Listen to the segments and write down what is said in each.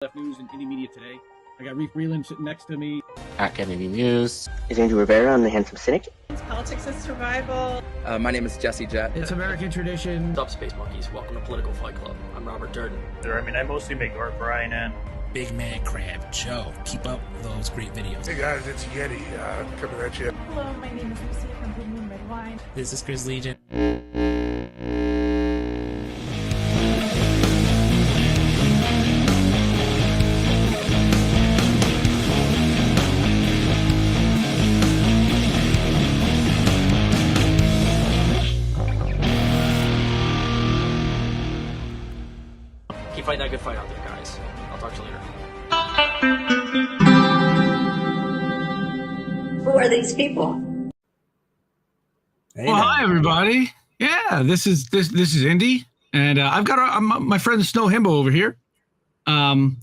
Left News and Indie Media Today. I got Reef Breland sitting next to me. At Kennedy News. Is Andrew Rivera on The Handsome Cynic? It's Politics and Survival. My name is Jesse Jett. It's American Tradition. What's up, Space Monkeys? Welcome to Political Fight Club. I'm Robert Durden. I mostly make art for INN. Big Man Crab Joe. Keep up those great videos. Hey guys, it's Yeti coming at you. Hello, my name is Lucy from Blue Moon Red Wine. This is Chris Legion. Keep fighting that good fight out there, guys. I'll talk to you later. Who are these people? Hey, well, hi everybody. Yeah, this is Indie, and I've got my friend Snow Himbo over here. I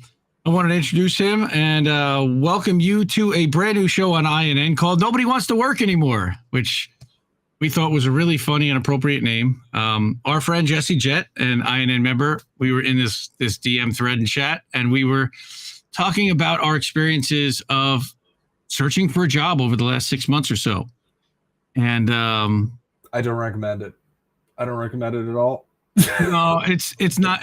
wanted to introduce him and welcome you to a brand new show on INN called Nobody Wants to Work Anymore, which we thought was a really funny and appropriate name. Our friend Jesse Jett, an INN member, we were in this DM thread and chat, and we were talking about our experiences of searching for a job over the last 6 months or so. And I don't recommend it. I don't recommend it at all. No, it's not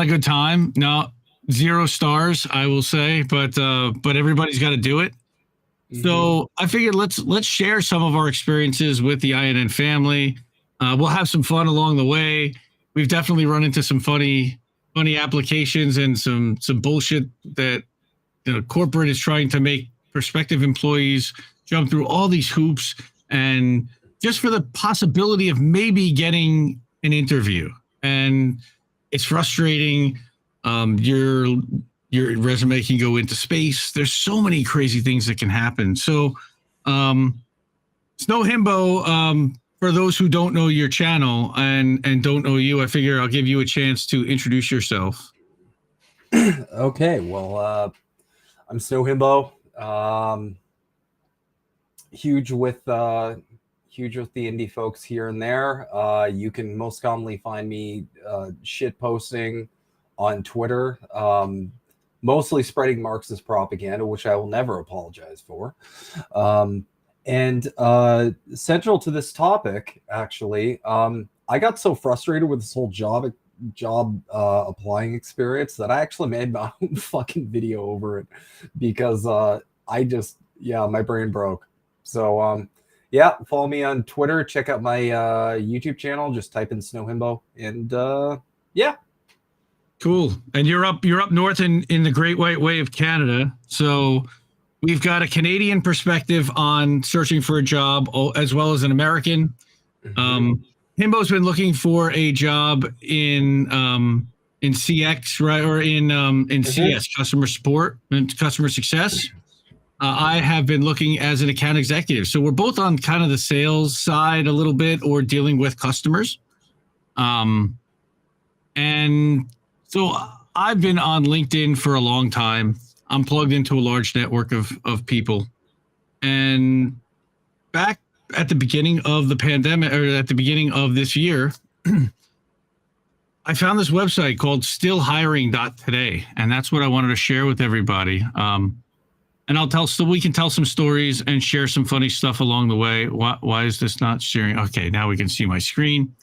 a good time. No, 0 stars, I will say, but everybody's got to do it. Mm-hmm. So I figured let's share some of our experiences with the INN family. We'll have some fun along the way. We've definitely run into some funny applications and some bullshit that corporate is trying to make prospective employees jump through all these hoops, and just for the possibility of maybe getting an interview. And it's frustrating. Your resume can go into space. There's so many crazy things that can happen. So, Snow Himbo, for those who don't know your channel and don't know you, I figure I'll give you a chance to introduce yourself. Okay, well, I'm Snow Himbo. Huge with the indie folks here and there. You can most commonly find me shit posting on Twitter. Mostly spreading Marxist propaganda, which I will never apologize for. And central to this topic, actually, I got so frustrated with this whole job applying experience that I actually made my own fucking video over it because my brain broke. So yeah, follow me on Twitter. Check out my YouTube channel. Just type in Snow Himbo, and yeah. Cool. And you're up north in the Great White Way of Canada. So we've got a Canadian perspective on searching for a job as well as an American. Mm-hmm. Himbo's been looking for a job in CX, right? Or in CS, customer support and customer success. I have been looking as an account executive. So we're both on kind of the sales side a little bit, or dealing with customers. And so I've been on LinkedIn for a long time. I'm plugged into a large network of people. And back at the beginning of the pandemic, or at the beginning of this year, I found this website called stillhiring.today. And that's what I wanted to share with everybody. And we can tell some stories and share some funny stuff along the way. Why is this not sharing? Okay, now we can see my screen.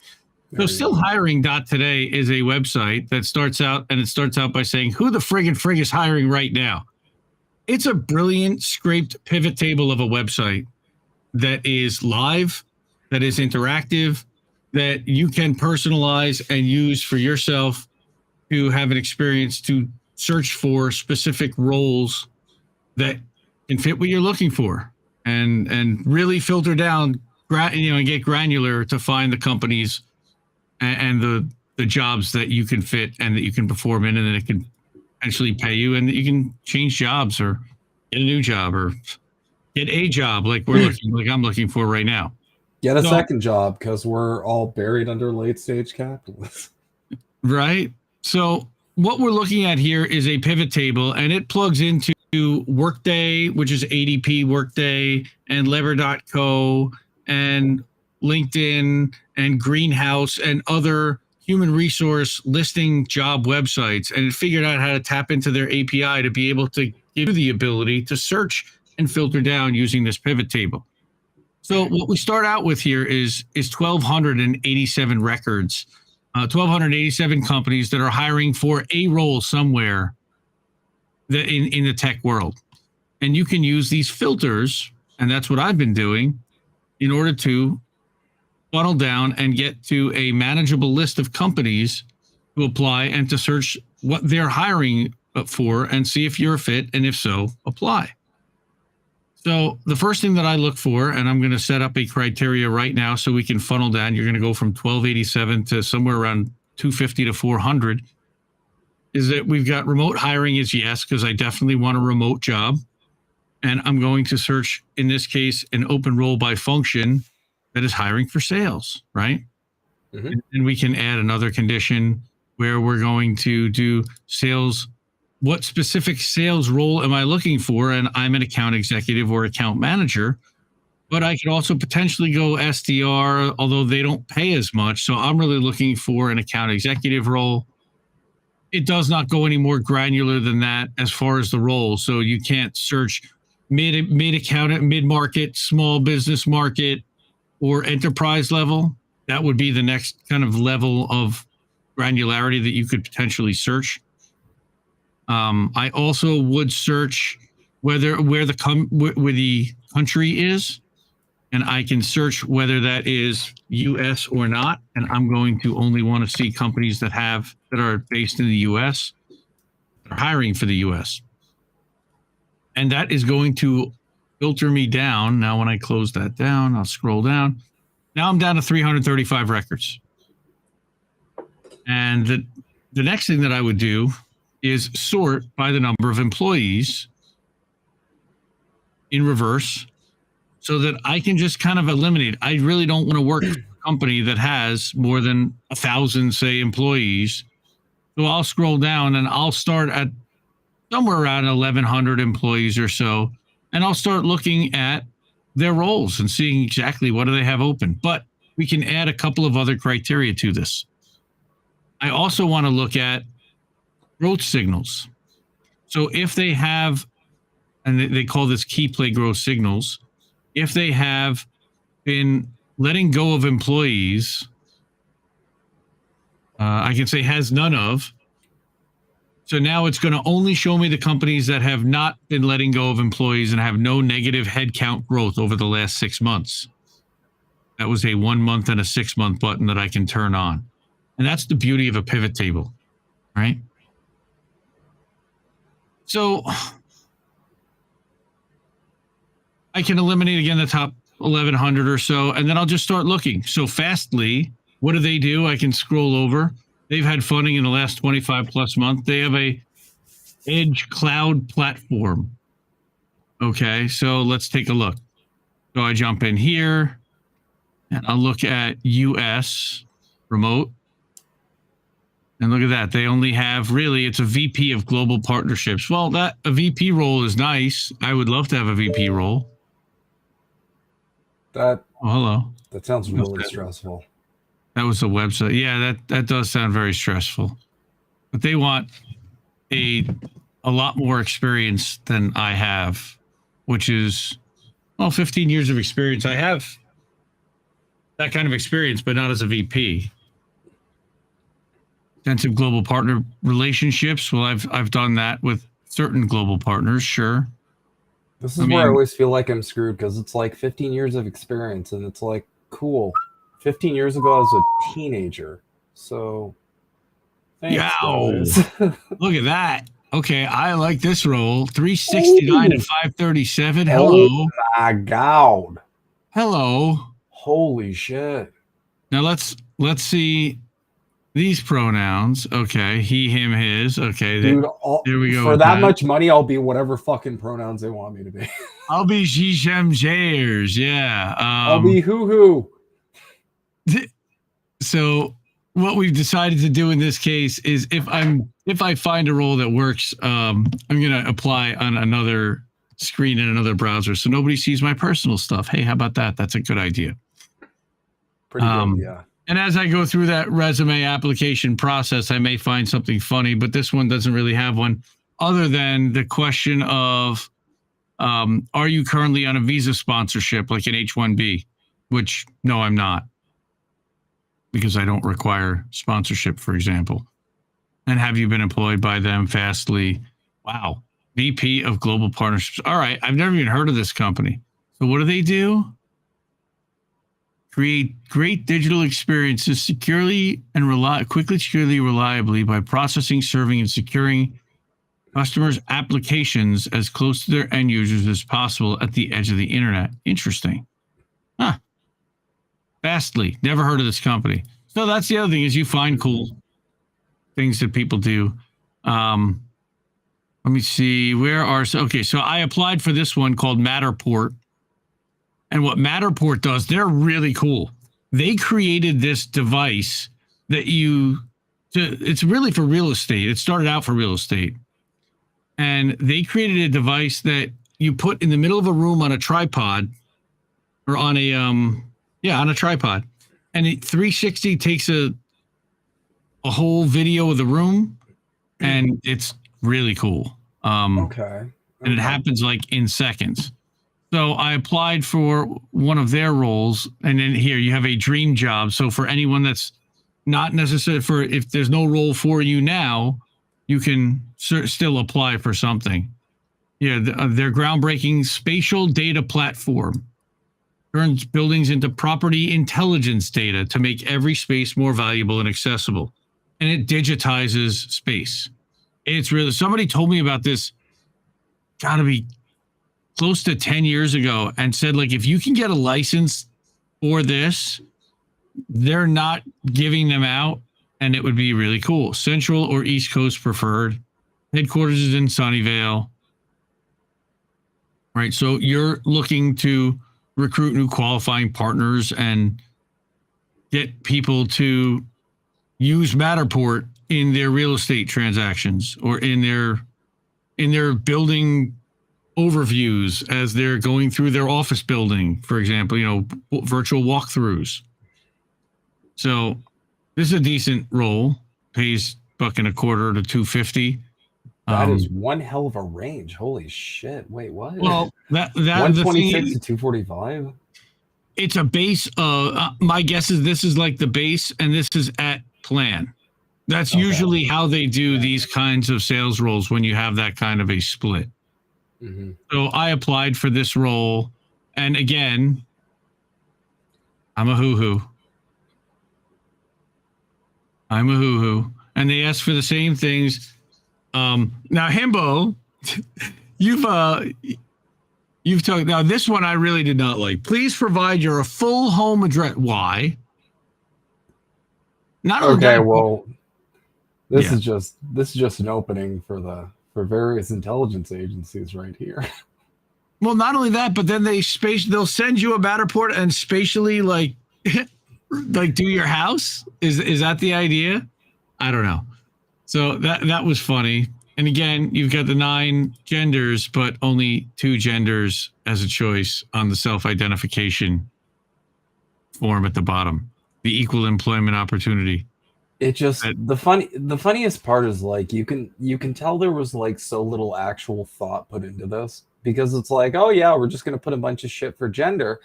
So stillhiring.today is a website that starts out by saying, who the frig is hiring right now? It's a brilliant scraped pivot table of a website that is live, that is interactive, that you can personalize and use for yourself to have an experience to search for specific roles that can fit what you're looking for, and really filter down, and get granular to find the companies and the jobs that you can fit and that you can perform in, and then it can actually pay you, and that you can change jobs or get a new job or get a job like I'm looking for right now. Get a second job, because we're all buried under late stage capitalism. Right. So what we're looking at here is a pivot table, and it plugs into Workday, which is ADP Workday, and Lever.co and LinkedIn and Greenhouse and other human resource listing job websites, and it figured out how to tap into their API to be able to give you the ability to search and filter down using this pivot table. So what we start out with here is 1,287 records, 1,287 companies that are hiring for a role somewhere in the tech world. And you can use these filters, and that's what I've been doing, in order to funnel down and get to a manageable list of companies to apply and to search what they're hiring for and see if you're a fit, and if so, apply. So the first thing that I look for, and I'm going to set up a criteria right now so we can funnel down. You're going to go from 1287 to somewhere around 250 to 400. Is that we've got remote hiring is yes, because I definitely want a remote job. And I'm going to search, in this case, an open role by function that is hiring for sales, right? Mm-hmm. And we can add another condition where we're going to do sales. What specific sales role am I looking for? And I'm an account executive or account manager, but I could also potentially go SDR, although they don't pay as much. So I'm really looking for an account executive role. It does not go any more granular than that as far as the role. So you can't search mid-account, mid-market, small business market, or enterprise level. That would be the next kind of level of granularity that you could potentially search. I also would search where the country is, and I can search whether that is U.S. or not. And I'm going to only want to see companies that are based in the U.S. that are hiring for the U.S. And that is going to filter me down. Now, when I close that down, I'll scroll down. Now I'm down to 335 records. And the next thing that I would do is sort by the number of employees in reverse so that I can just kind of eliminate. I really don't want to work for a company that has more than 1,000, say, employees. So I'll scroll down and I'll start at somewhere around 1,100 employees or so. And I'll start looking at their roles and seeing exactly what do they have open. But we can add a couple of other criteria to this. I also want to look at growth signals. So if they have, and they call this key play growth signals, if they have been letting go of employees, I can say has none of. So now it's going to only show me the companies that have not been letting go of employees and have no negative headcount growth over the last 6 months. That was a 1 month and a 6 month button that I can turn on. And that's the beauty of a pivot table, right? So I can eliminate, again, the top 1,100 or so, and then I'll just start looking. So Fastly, what do they do? I can scroll over. They've had funding in the last 25 plus months. They have a edge cloud platform. Okay, so let's take a look. So I jump in here and I'll look at US remote. And look at that. They only have, really, it's a VP of global partnerships. Well, a VP role is nice. I would love to have a VP role. Hello. That sounds really stressful. That was the website. Yeah, that does sound very stressful. But they want a lot more experience than I have, which is, 15 years of experience. I have that kind of experience, but not as a VP. Extensive global partner relationships. Well, I've done that with certain global partners, sure. This is where I always feel like I'm screwed, because it's like 15 years of experience, and it's like, cool. 15 years ago, I was a teenager. So, thanks, guys. Look at that. Okay, I like this role. 369 and 537. Hello. Oh my God. Hello. Holy shit. Now let's see these pronouns. Okay, he, him, his. Okay, dude. There we go. For that much money, I'll be whatever fucking pronouns they want me to be. I'll be she, shem, jers. Yeah. I'll be hoo. So what we've decided to do in this case is if I find a role that works, I'm going to apply on another screen in another browser so nobody sees my personal stuff. Hey, how about that? That's a good idea. Pretty good, yeah. And as I go through that resume application process, I may find something funny, but this one doesn't really have one other than the question of, are you currently on a visa sponsorship like an H-1B? Which, no, I'm not. Because I don't require sponsorship, for example. And have you been employed by them? Fastly. Wow. VP of Global Partnerships. All right. I've never even heard of this company. So what do? Create great digital experiences securely and quickly, securely, reliably by processing, serving, and securing customers' applications as close to their end users as possible at the edge of the internet. Interesting. Huh. Fastly. Never heard of this company. So that's the other thing is you find cool things that people do. Let me see. So I applied for this one called Matterport. And what Matterport does, they're really cool. They created this device that it's really for real estate. It started out for real estate. And they created a device that you put in the middle of a room on a tripod or on a tripod. And it 360 takes a whole video of the room, and it's really cool. Okay. And it happens like in seconds. So I applied for one of their roles, and then here you have a dream job. So for anyone that's not necessarily if there's no role for you now, you can still apply for something. Yeah, their groundbreaking spatial data platform turns buildings into property intelligence data to make every space more valuable and accessible. And it digitizes space. It's really, somebody told me about this, gotta be close to 10 years ago, and said, like, if you can get a license for this, they're not giving them out, and it would be really cool. Central or East Coast preferred. Headquarters is in Sunnyvale. Right, so you're looking to recruit new qualifying partners and get people to use Matterport in their real estate transactions or in their building overviews as they're going through their office building, for example, virtual walkthroughs. So this is a decent role. Pays $1.25 to $2.50. That is one hell of a range. Holy shit. Wait, what? Well, that 126 to 245? It's a base. My guess is this is like the base, and this is at plan. That's usually how they do these kinds of sales roles when you have that kind of a split. Mm-hmm. So I applied for this role, and again, I'm a hoo-hoo. And they asked for the same things. Now, Himbo, you've talked. Now, this one I really did not like. Please provide your full home address. Why? Not only Okay, that, well, this is just an opening for various intelligence agencies right here. Well, not only that, but then they'll send you a Matterport and spatially like do your house. Is that the idea? I don't know. So that was funny. And again, you've got the 9 genders, but only 2 genders as a choice on the self-identification form at the bottom. The equal employment opportunity. It just the funniest part is like you can tell there was like so little actual thought put into this, because it's like, oh yeah, we're just gonna put a bunch of shit for gender,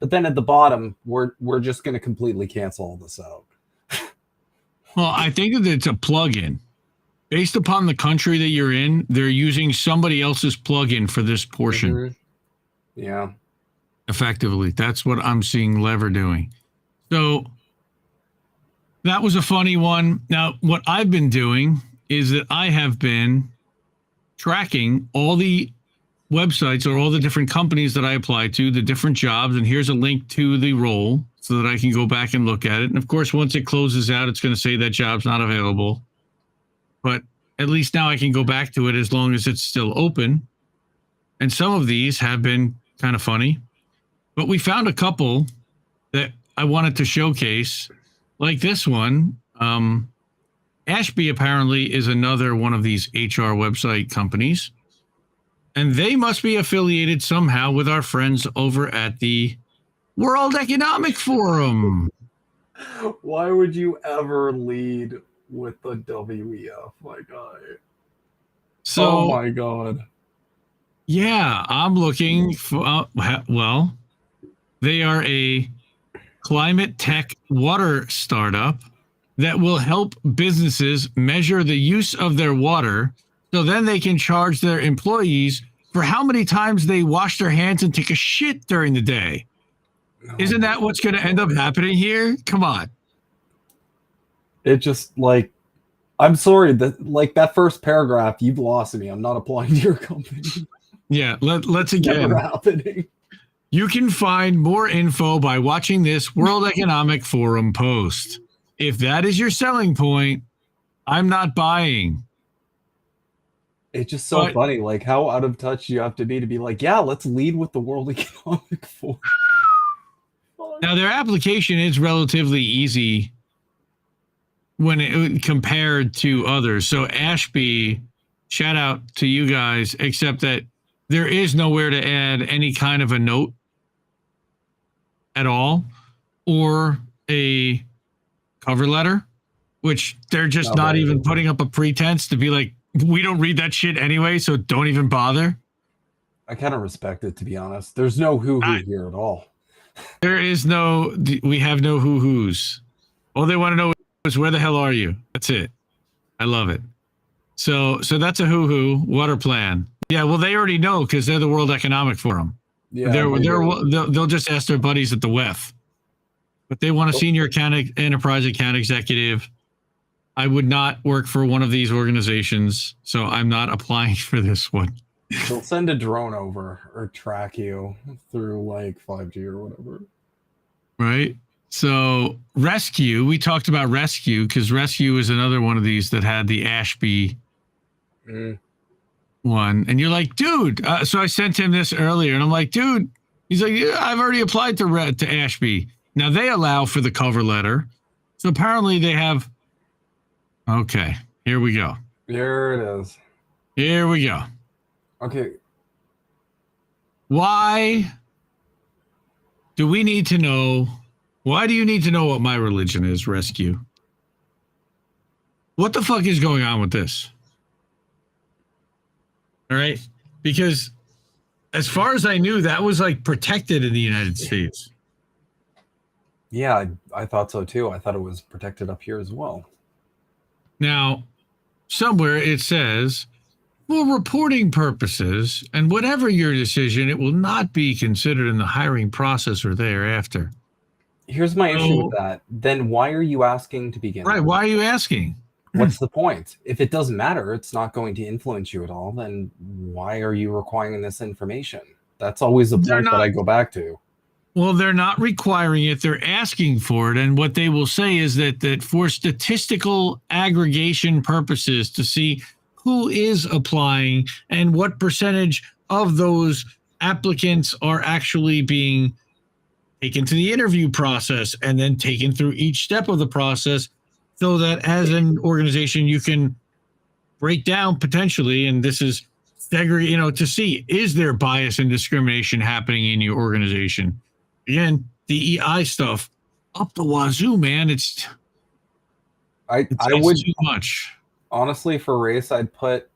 but then at the bottom we're just gonna completely cancel all this out. Well, I think that it's a plugin. Based upon the country that you're in, they're using somebody else's plugin for this portion. Mm-hmm. Yeah. Effectively. That's what I'm seeing Lever doing. So that was a funny one. Now, what I've been doing is that I have been tracking all the websites or all the different companies that I apply to, the different jobs, and here's a link to the role so that I can go back and look at it. And of course, once it closes out, it's going to say that job's not available. But at least now I can go back to it as long as it's still open. And some of these have been kind of funny. But we found a couple that I wanted to showcase, like this one. Ashby apparently is another one of these HR website companies. And they must be affiliated somehow with our friends over at the World Economic Forum. Why would you ever lead with the WEF, my guy? So, Oh my god. yeah, I'm looking for, well, they are a climate tech water startup that will help businesses measure the use of their water so then they can charge their employees for how many times they wash their hands and take a shit during the day. Isn't that what's going to end up happening here? Come on. It just like, I'm sorry that like that first paragraph, you've lost me. I'm not applying to your company. Yeah, let's again. Never happening. You can find more info by watching this World Economic Forum post. If that is your selling point, I'm not buying. It's just so funny, like how out of touch you have to be like, yeah, let's lead with the World Economic Forum. Now, their application is relatively easy when it compared to others. So Ashby, shout out to you guys, except that there is nowhere to add any kind of a note at all or a cover letter, which they're just not even putting up a pretense to be like, we don't read that shit anyway, so don't even bother. I kind of respect it, to be honest. There's no hoo-hoo here at all. There is no, we have no hoo-hoos. All they want to know is where the hell are you? That's it. I love it. So that's a hoo-hoo water plan. Yeah, well, they already know because they're the World Economic Forum. Yeah, they'll just ask their buddies at the WEF. But they want a senior enterprise account executive. I would not work for one of these organizations, so I'm not applying for this one. They'll send a drone over or track you through like 5G or whatever. Right? So Rescue, we talked about Rescue because Rescue is another one of these that had the Ashby one. And you're like, dude, so I sent him this earlier and I'm like, dude, he's like, yeah, I've already applied to Ashby. Now they allow for the cover letter. So apparently they have, okay, here we go. Here it is. Here we go. Okay. Why do we need to know? Why do you need to know what my religion is, Rescue? What the fuck is going on with this? All right. Because as far as I knew, that was like protected in the United States. Yeah, I thought so too. I thought it was protected up here as well. Now, somewhere it says, for reporting purposes, and whatever your decision, it will not be considered in the hiring process or thereafter. Here's my issue with that. Then why are you asking to begin with? Why are you asking? What's the point? If it doesn't matter, it's not going to influence you at all, then why are you requiring this information? That's always the point that I go back to. Well, they're not requiring it. They're asking for it. And what they will say is that for statistical aggregation purposes to see who is applying and what percentage of those applicants are actually being taken to the interview process and then taken through each step of the process so that as an organization, you can break down potentially, and this is segregate, to see, is there bias and discrimination happening in your organization? Again, DEI stuff up the wazoo, man. I would too much. Honestly, for race, I'd put,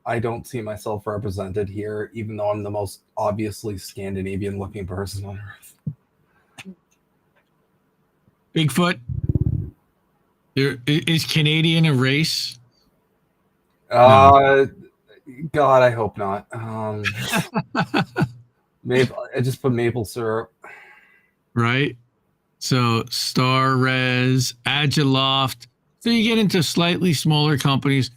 I don't see myself represented here, even though I'm the most obviously Scandinavian looking person on earth. Bigfoot. Is Canadian a race? God, I hope not. I just put maple syrup. Right. So Star Res, Agiloft. So you get into slightly smaller companies.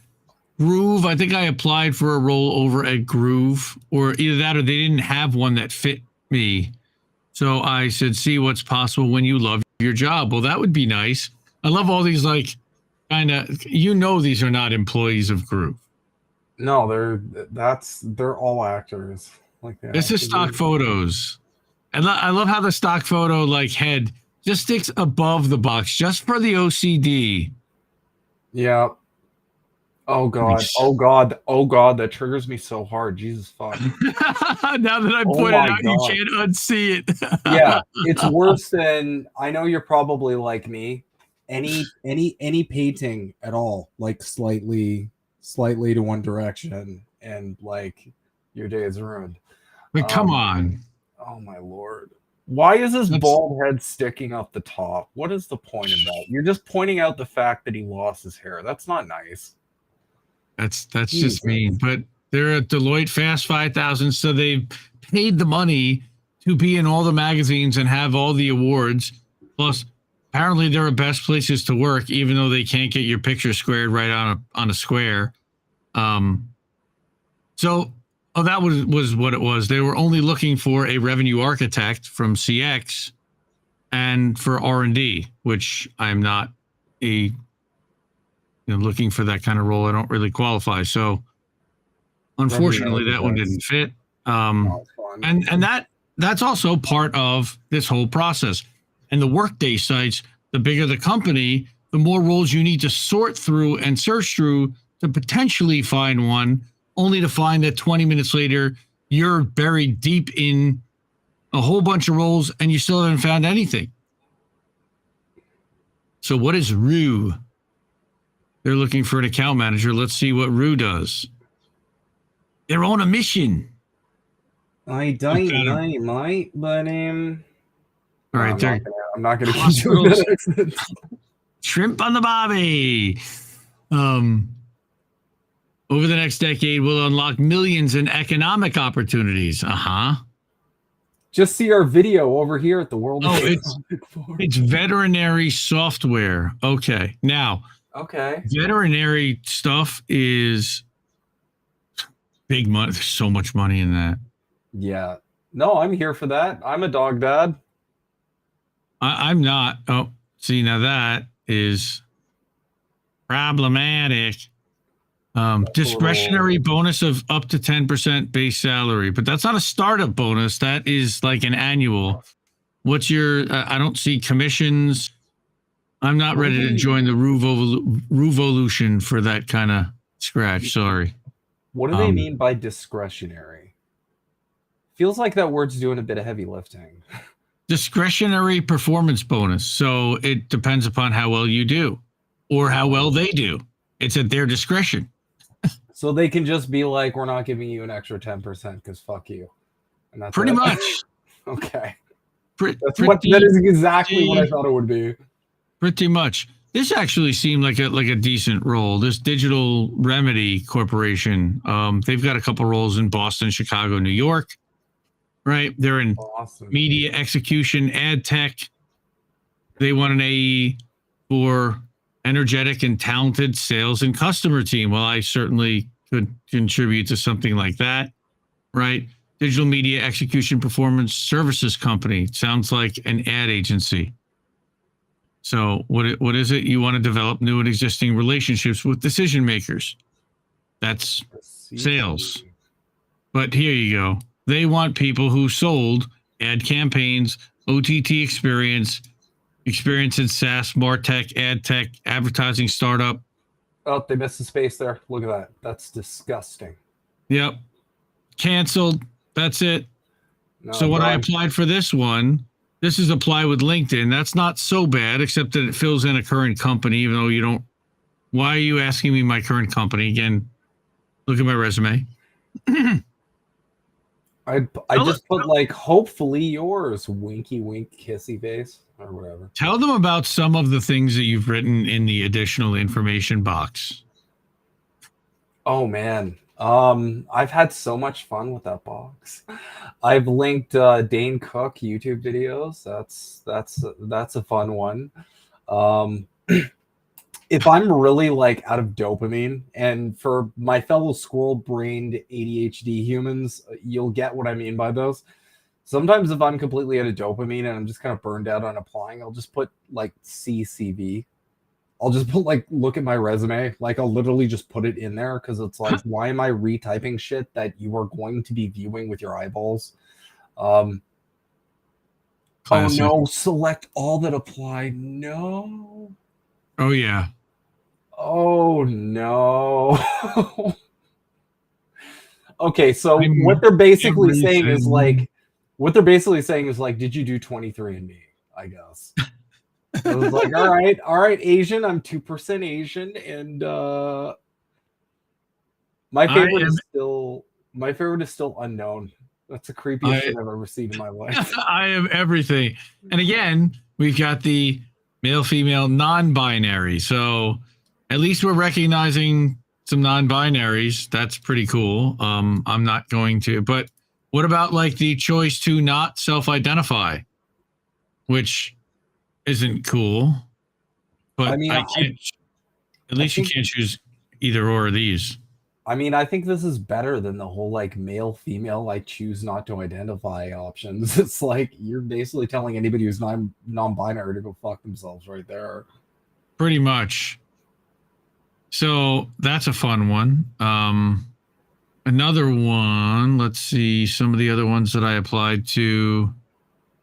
Groove, I think I applied for a role over at Groove, or either that or they didn't have one that fit me. So I said, see what's possible when you love your job. Well, that would be nice. I love all these these are not employees of Groove. No, they're all actors. This is stock photos. I love how the stock photo head just sticks above the box just for the OCD. Yeah. Oh god, oh god, oh god, that triggers me so hard. Jesus fuck. Now that I Oh pointed my out, you God. can't unsee it. Yeah, it's worse than, I know you're probably like me. Any painting at all, like slightly to one direction, and like your day is ruined. But come on. Oh my lord. Why is his That's- bald head sticking up the top? What is the point of that? You're just pointing out the fact that he lost his hair. That's not nice. That's Jesus. just mean. But they're at Deloitte Fast 5000, so they've paid the money to be in all the magazines and have all the awards. Plus, apparently, there are best places to work, even though they can't get your picture squared right on a square. So, that was what it was. They were only looking for a revenue architect from CX and for R&D, which I'm not looking for that kind of role. I don't really qualify. So, unfortunately, that one didn't fit. And that's also part of this whole process. And the Workday sites, the bigger the company, the more roles you need to sort through and search through to potentially find one, only to find that 20 minutes later, you're buried deep in a whole bunch of roles and you still haven't found anything. So what is Rue? They're looking for an account manager. Let's see what Rue does. They're on a mission. I don't know, mate, but all right, I'm not gonna keep doing that. Shrimp on the bobby. Over the next decade, we'll unlock millions in economic opportunities. Just see our video over here at the World. Oh, it's veterinary software. Okay, now. Okay. Veterinary stuff is big money. There's so much money in that. Yeah. No, I'm here for that. I'm a dog dad. I'm not. Oh, see, now that is problematic. Discretionary bonus of up to 10% base salary, but that's not a startup bonus. That is like an annual. What's your, I don't see commissions. I'm not ready to join the Ruvolution for that kind of scratch. Sorry. What do they mean by discretionary? Feels like that word's doing a bit of heavy lifting. Discretionary performance bonus. So it depends upon how well you do or how well they do. It's at their discretion. So they can just be like, we're not giving you an extra 10% because fuck you. And that's pretty it? much. Okay. That is exactly what I thought it would be. Pretty much. This actually seemed like a decent role. This Digital Remedy Corporation. They've got a couple roles in Boston, Chicago, New York. Right? They're in media execution, ad tech. They want an AE for energetic and talented sales and customer team. Well, I certainly could contribute to something like that. Right? Digital media execution performance services company. Sounds like an ad agency. So what is it? You want to develop new and existing relationships with decision makers. That's sales. But here you go. They want people who sold ad campaigns, OTT experience in SaaS, MarTech, ad tech, advertising startup. Oh, they missed the space there. Look at that. That's disgusting. Yep. Canceled. That's it. No, so when I applied for this one, this is apply with LinkedIn. That's not so bad, except that it fills in a current company, even though you don't. Why are you asking me my current company? Again, look at my resume. I just put like, hopefully yours, winky wink kissy face or whatever. Tell them about some of the things that you've written in the additional information box. Oh man. I've had so much fun with that box. I've linked Dane Cook YouTube videos. That's a fun one. If I'm really like out of dopamine, and for my fellow squirrel-brained ADHD humans, you'll get what I mean by those. Sometimes if I'm completely out of dopamine and I'm just kind of burned out on applying, I'll just put like CCV. I'll just put like, look at my resume. Like I'll literally just put it in there because it's like, why am I retyping shit that you are going to be viewing with your eyeballs? Oh no, select all that apply. No. Oh yeah. Oh no. Okay, so I'm what they're basically saying is everything. like, did you do 23andMe? I guess. I was like, all right, Asian. I'm 2% Asian, and my I favorite am is still unknown. That's the creepiest shit I've ever seen in my life. I am everything. And again, we've got the male, female, non-binary. So at least we're recognizing some non-binaries. That's pretty cool. I'm not going to, but what about like the choice to not self-identify, which isn't cool, but I mean, I can't, at least you can't choose either or of these. I mean, I think this is better than the whole like male, female, like choose not to identify options. It's like you're basically telling anybody who's non-binary to go fuck themselves right there. Pretty much. So that's a fun one. Another one, let's see some of the other ones that I applied to,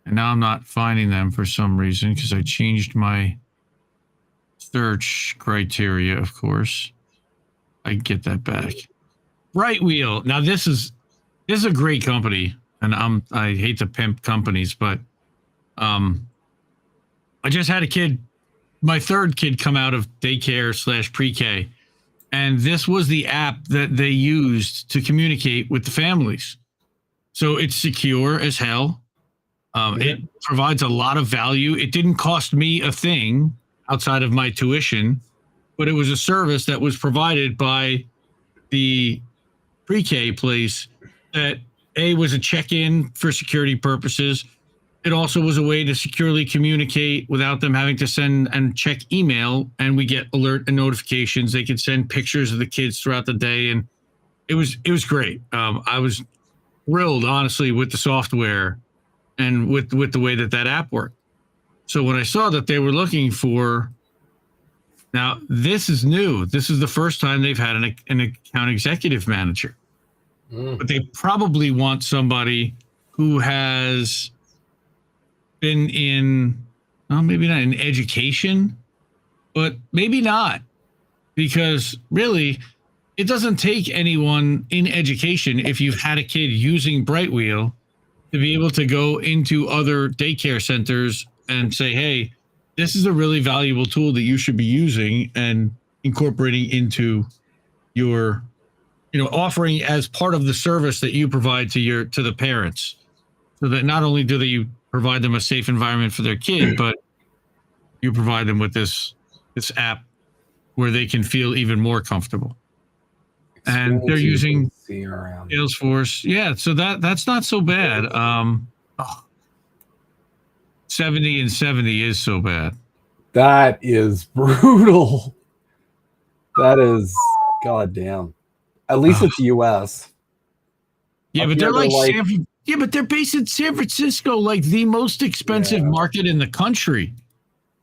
and now I'm not finding them for some reason because I changed my search criteria, of course. I get that back. Right Wheel. Now this is a great company, and I hate to pimp companies, but I just had a kid, my third kid, come out of daycare / pre-K, and this was the app that they used to communicate with the families. So it's secure as hell. It provides a lot of value. It didn't cost me a thing outside of my tuition, but it was a service that was provided by the pre-K place that was a check-in for security purposes. It also was a way to securely communicate without them having to send and check email, and we get alert and notifications. They could send pictures of the kids throughout the day, and it was great. I was thrilled, honestly, with the software and with the way that app worked. So when I saw that they were looking for, now this is new. This is the first time they've had an account executive manager, but they probably want somebody who has been in, well, maybe not in education, but maybe not, because really it doesn't take anyone in education, if you've had a kid using Brightwheel, to be able to go into other daycare centers and say, hey, this is a really valuable tool that you should be using and incorporating into your, offering as part of the service that you provide to the parents, so that not only do they provide them a safe environment for their kid, but you provide them with this app where they can feel even more comfortable. And they're using Salesforce. Yeah, so that's not so bad. 70 and 70 is so bad. That is brutal. That is goddamn. At least it's US. Yeah, but they're like but they're based in San Francisco, like the most expensive market in the country.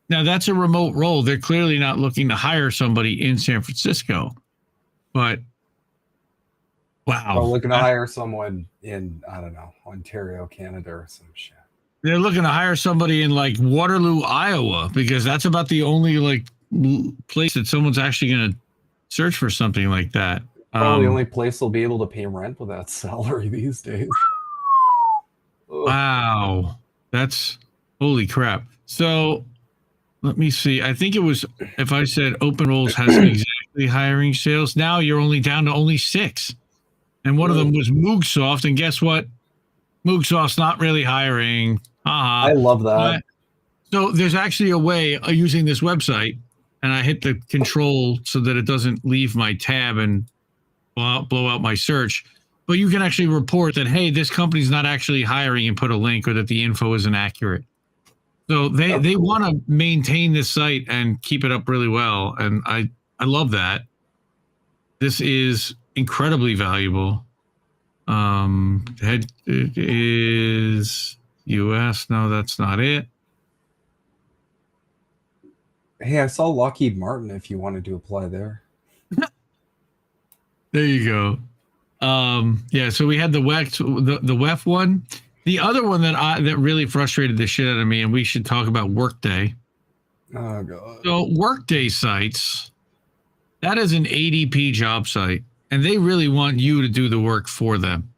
Now that's a remote role. They're clearly not looking to hire somebody in San Francisco, but wow. They're looking to hire someone in, I don't know, Ontario, Canada or some shit. They're looking to hire somebody in like Waterloo, Iowa, because that's about the only like place that someone's actually going to search for something like that. Probably the only place they'll be able to pay rent with that salary these days. Wow. That's holy crap. So let me see. I think it was, if I said Open Roles hasn't exactly hiring sales, now you're only down to only 6. And one of them was Moogsoft. And guess what? Moogsoft's not really hiring. I love that. So there's actually a way of using this website, and I hit the control so that it doesn't leave my tab and blow out my search. But you can actually report that, hey, this company's not actually hiring, and put a link, or that the info isn't accurate. So they want to maintain this site and keep it up really well. And I love that. This is incredibly valuable. Head is US. No, that's not it. Hey, I saw Lockheed Martin if you wanted to apply there. There you go. Yeah, so we had the WEF one. The other one that really frustrated the shit out of me, and we should talk about Workday. Oh god. So Workday sites That is an ADP job site, and they really want you to do the work for them.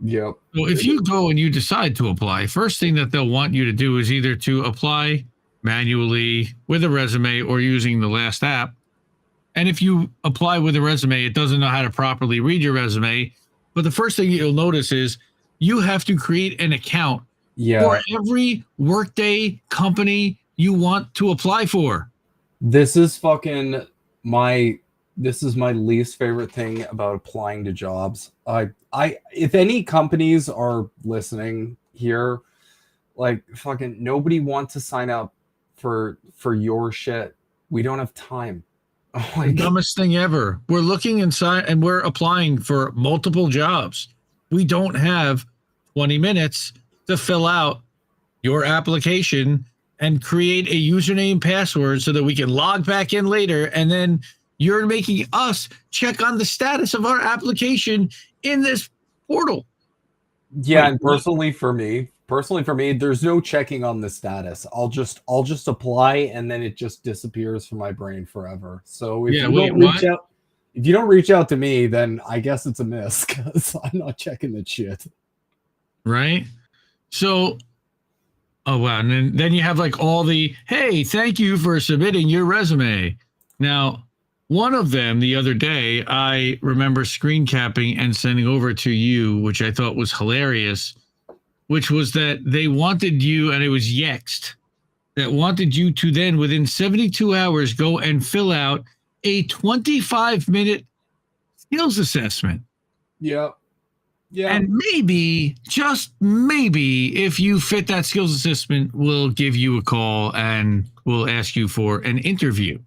Yep. So if you go and you decide to apply, first thing that they'll want you to do is either to apply manually with a resume or using the last app. And if you apply with a resume, it doesn't know how to properly read your resume. But the first thing you'll notice is you have to create an account for every Workday company you want to apply for. This is fucking this is my least favorite thing about applying to jobs. If any companies are listening here, like fucking nobody wants to sign up for your shit. We don't have time. The dumbest thing ever. We're looking inside and we're applying for multiple jobs. We don't have 20 minutes to fill out your application and create a username password so that we can log back in later. And then you're making us check on the status of our application in this portal. Yeah, and personally for me, there's no checking on the status. I'll just apply and then it just disappears from my brain forever. So if you don't reach out to me, then I guess it's a miss because I'm not checking that shit. Right? So, oh wow, and then you have like all the, hey, thank you for submitting your resume. Now, one of them the other day, I remember screen capping and sending over to you, which I thought was hilarious, which was that they wanted you, and it was Yext, that wanted you to then within 72 hours go and fill out a 25-minute skills assessment. Yeah. Yeah. And maybe, just maybe, if you fit that skills assessment, we'll give you a call and we'll ask you for an interview.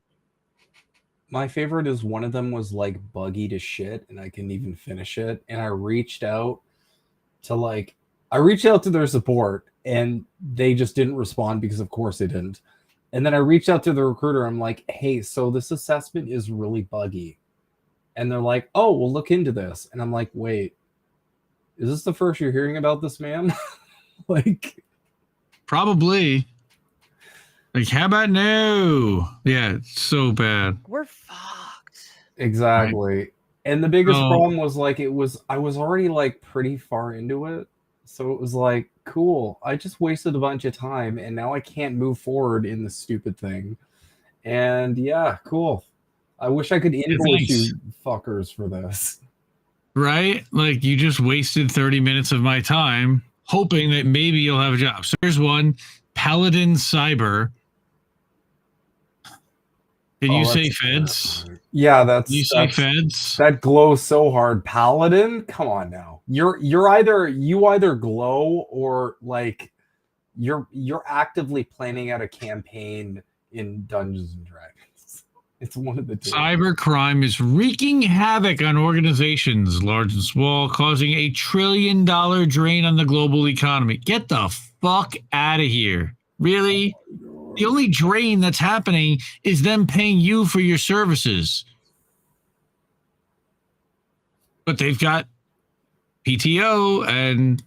My favorite is one of them was like buggy to shit and I couldn't even finish it. And I reached out to their support and they just didn't respond because of course they didn't. And then I reached out to the recruiter. I'm like, hey, so this assessment is really buggy. And they're like, oh, we'll look into this. And I'm like, wait, is this the first you're hearing about this man? Like, probably. Like, how about no? Yeah, it's so bad. We're fucked. Exactly. Right. And the biggest problem was like, I was already like pretty far into it. So it was like, cool, I just wasted a bunch of time and now I can't move forward in this stupid thing. And yeah, cool. I wish I could invoice you fuckers for this. Right? Like you just wasted 30 minutes of my time hoping that maybe you'll have a job. So here's one, Paladin Cyber. Can you say feds? Yeah, that's you say feds. That glows so hard. Paladin, come on now. You either glow or like you're actively planning out a campaign in Dungeons and Dragons. It's one of the two. Cybercrime is wreaking havoc on organizations, large and small, causing $1 trillion drain on the global economy. Get the fuck out of here. Really? The only drain that's happening is them paying you for your services. But they've got PTO and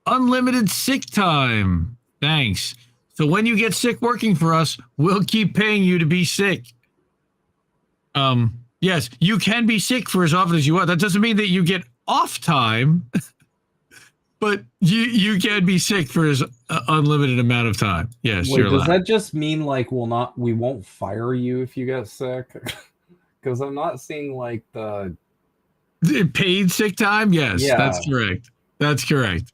unlimited sick time. Thanks. So when you get sick working for us, we'll keep paying you to be sick. Yes, you can be sick for as often as you want. That doesn't mean that you get off time, but you can be sick for as unlimited amount of time. Yes, wait, you're allowed. Does that just mean like we won't fire you if you get sick? Because I'm not seeing like the paid sick time. Yes, yeah. That's correct. That's correct.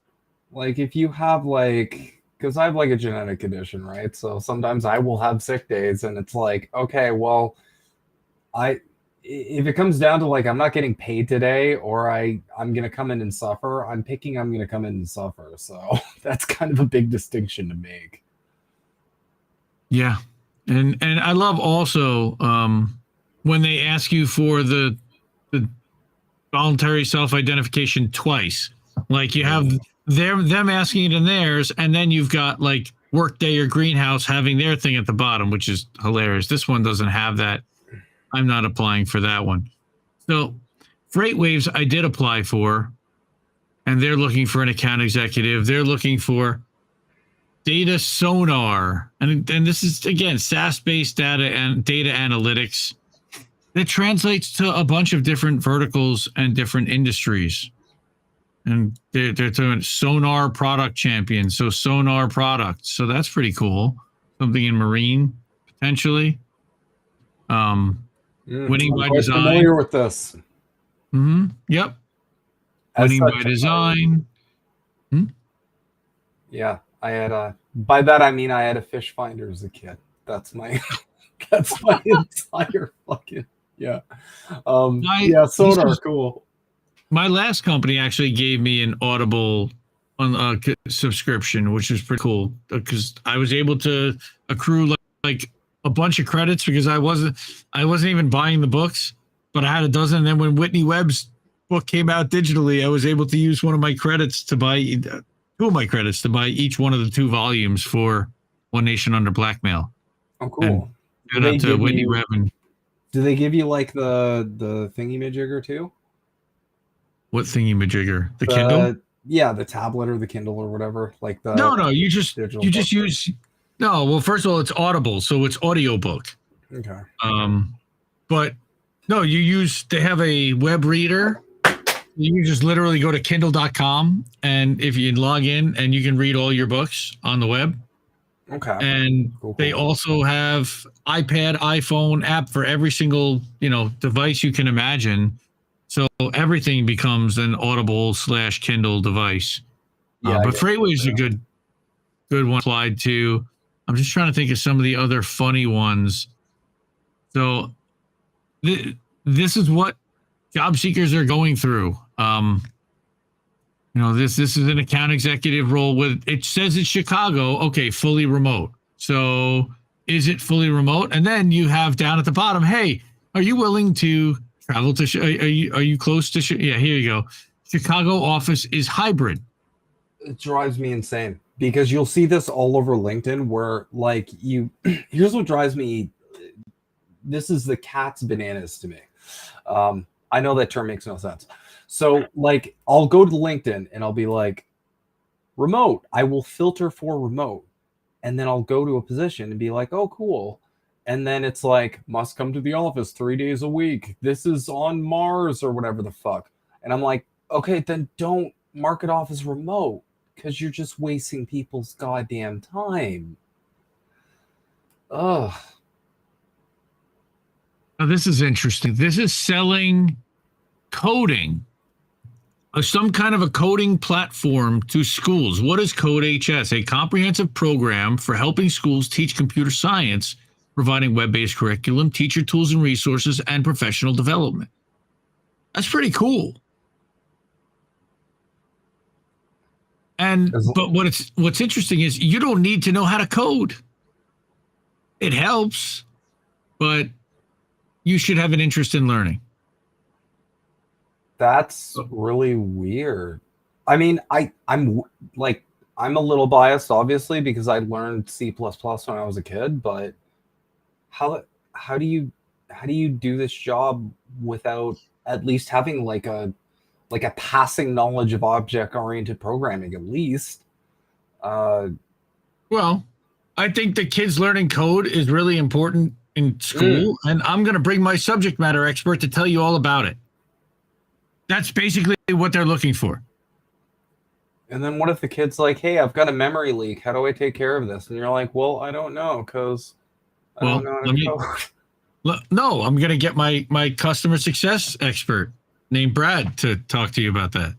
Like if you have like, because I have like a genetic condition, right? So sometimes I will have sick days, and it's like, okay, well, if it comes down to like I'm not getting paid today or I'm gonna come in and suffer, I'm gonna come in and suffer. So that's kind of a big distinction to make. Yeah. And I love also when they ask you for the voluntary self-identification twice. Like you have them asking it in theirs, and then you've got like Workday or Greenhouse having their thing at the bottom, which is hilarious. This one doesn't have that. I'm not applying for that one. So FreightWaves I did apply for, and they're looking for an account executive. They're looking for data sonar. And this is, again, SaaS-based data and data analytics. that translates to a bunch of different verticals and different industries. And they're doing sonar product champion. So sonar products. So that's pretty cool. Something in marine, potentially. Winning I'm by quite design. familiar with this. Yep. As Winning by such, design. Yeah, I had a. By that I mean I had a fish finder as a kid. That's my. That's my entire fucking yeah. Yeah, sonar, cool. My last company actually gave me an Audible subscription, which was pretty cool because I was able to accrue like a bunch of credits because I wasn't even buying the books, but I had a dozen. And then when Whitney Webb's book came out digitally, I was able to use one of my credits to buy two of my credits to buy each one of the 2 volumes for One Nation Under Blackmail. Oh, cool. Shout out to Whitney Webb. Do they give you like the thingy-majigger too? What thingy-majigger? The Kindle? Yeah, the tablet or the Kindle or whatever. Like the no, you just book. use. No, well, first of all, it's Audible, so it's audiobook. Okay. But no, they have a web reader. You just literally go to kindle.com, and if you log in, and you can read all your books on the web. Okay. And they also have iPad, iPhone app for every single, device you can imagine. So everything becomes an Audible/Kindle device. Yeah, but Freightway is a good one applied to. I'm just trying to think of some of the other funny ones. So this is what job seekers are going through. This is an account executive role with, it says it's Chicago. Okay, fully remote. So is it fully remote? And then you have down at the bottom, hey, are you willing to travel to, are you close to, yeah, here you go. Chicago office is hybrid. It drives me insane because you'll see this all over LinkedIn where like here's what drives me. This is the cat's bananas to me. I know that term makes no sense. So like I'll go to LinkedIn and I'll be like remote. I will filter for remote. And then I'll go to a position and be like, oh, cool. And then it's like, must come to the office 3 days a week. This is on Mars or whatever the fuck. And I'm like, okay, then don't mark it off as remote because you're just wasting people's goddamn time. Ugh. Now, this is interesting. This is selling coding, some kind of a coding platform to schools. What is CodeHS? A comprehensive program for helping schools teach computer science, providing web-based curriculum, teacher tools and resources, and professional development. That's pretty cool. But what's interesting is you don't need to know how to code. It helps, but you should have an interest in learning. That's really weird. I mean, I'm a little biased, obviously, because I learned C++ when I was a kid. But how do you do this job without at least having like a passing knowledge of object-oriented programming, at least? Well, I think the kids learning code is really important in school, and I'm going to bring my subject matter expert to tell you all about it. That's basically what they're looking for. And then what if the kid's like, hey, I've got a memory leak. How do I take care of this? And you're like, well, I don't know because I don't know how to code. No, I'm going to get my customer success expert named Brad to talk to you about that.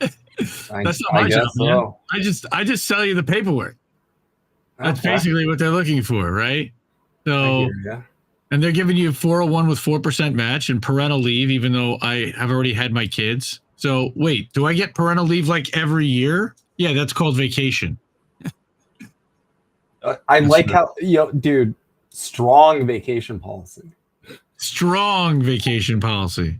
That's not my job, man. I just sell you the paperwork. That's basically what they're looking for, right? So, and they're giving you 401 with 4% match and parental leave, even though I have already had my kids. So wait, do I get parental leave like every year? Yeah, that's called vacation. I like how, dude, strong vacation policy. Strong vacation policy,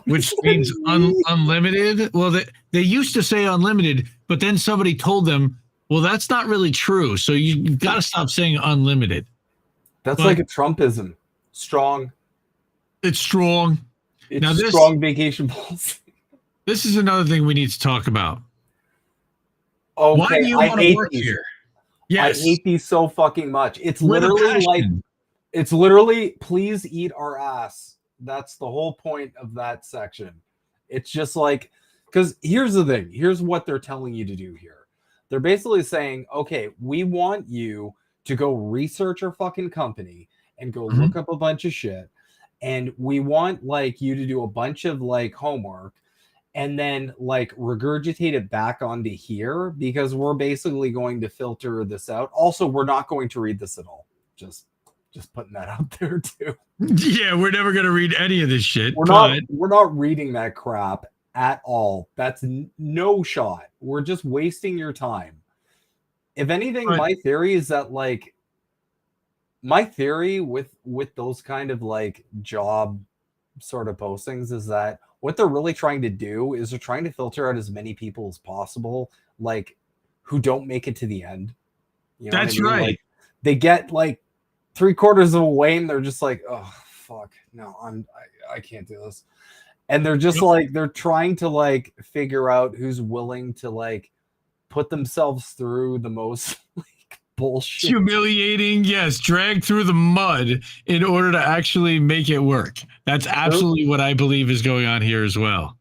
which means unlimited. Well, they used to say unlimited, but then somebody told them, well, that's not really true. So you've got to stop saying unlimited. That's like a Trumpism. Strong. It's strong. It's now strong vacation policy. This is another thing we need to talk about. Okay, why do you want to work here? Yes. I hate these so fucking much. It's literally like, please eat our ass. That's the whole point of that section. It's just like, because here's the thing. Here's what they're telling you to do here. They're basically saying, okay, we want you to go research our fucking company and go look up a bunch of shit. And we want like you to do a bunch of like homework and then like regurgitate it back onto here, because we're basically going to filter this out. Also, we're not going to read this at all. Just putting that out there too. Yeah, we're never going to read any of this shit. We're not reading that crap at all. That's no shot. We're just wasting your time. If anything, my theory is that like my theory with those kind of like job sort of postings is that what they're really trying to do is they're trying to filter out as many people as possible, like who don't make it to the end. You know That's what I mean? right. Like, they get like 3/4 of the way and they're just like, oh fuck, no, I can't do this. And they're just like, they're trying to like figure out who's willing to like put themselves through the most like bullshit, humiliating, yes, dragged through the mud in order to actually make it work. That's absolutely what I believe is going on here as well.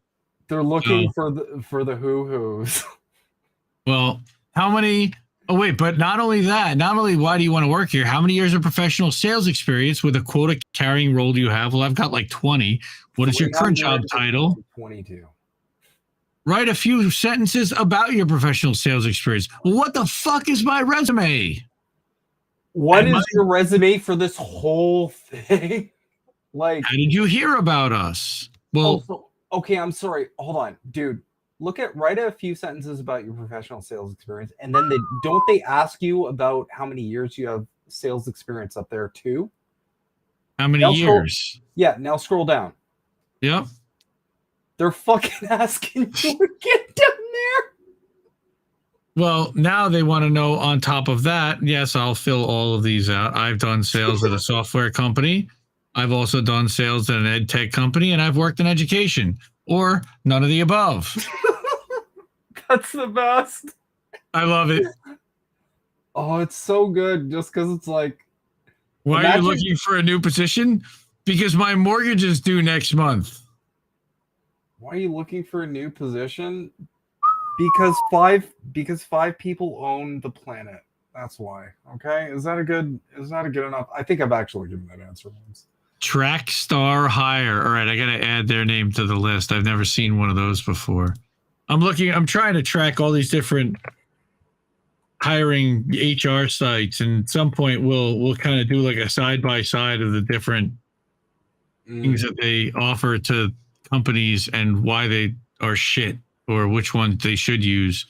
They're looking for the hoo-hoos. Well, how many? Oh wait, but not only that, not only why do you want to work here? How many years of professional sales experience with a quota carrying role do you have? Well, I've got like 20. What is your current job title? 22. Write a few sentences about your professional sales experience. Well, what the fuck is my resume? What is your resume for this whole thing? Like, how did you hear about us? Well, okay, I'm sorry. Hold on, dude. Write a few sentences about your professional sales experience, and then they ask you about how many years you have sales experience up there too? How many years? Now scroll down. Yep. They're fucking asking you to get down there. Well, now they want to know on top of that, yes, I'll fill all of these out. I've done sales at a software company. I've also done sales at an ed tech company, and I've worked in education, or none of the above. That's the best. I love it. Oh, it's so good just because it's like. Why are you looking for a new position? Because my mortgage is due next month. Why are you looking for a new position? Because five people own the planet. That's why. Okay, is that a good enough? I think I've actually given that answer once. Track Star Hire. All right, I got to add their name to the list. I've never seen one of those before. I'm trying to track all these different hiring HR sites, and at some point we'll kind of do like a side by side of the different things that they offer to companies and why they are shit or which ones they should use.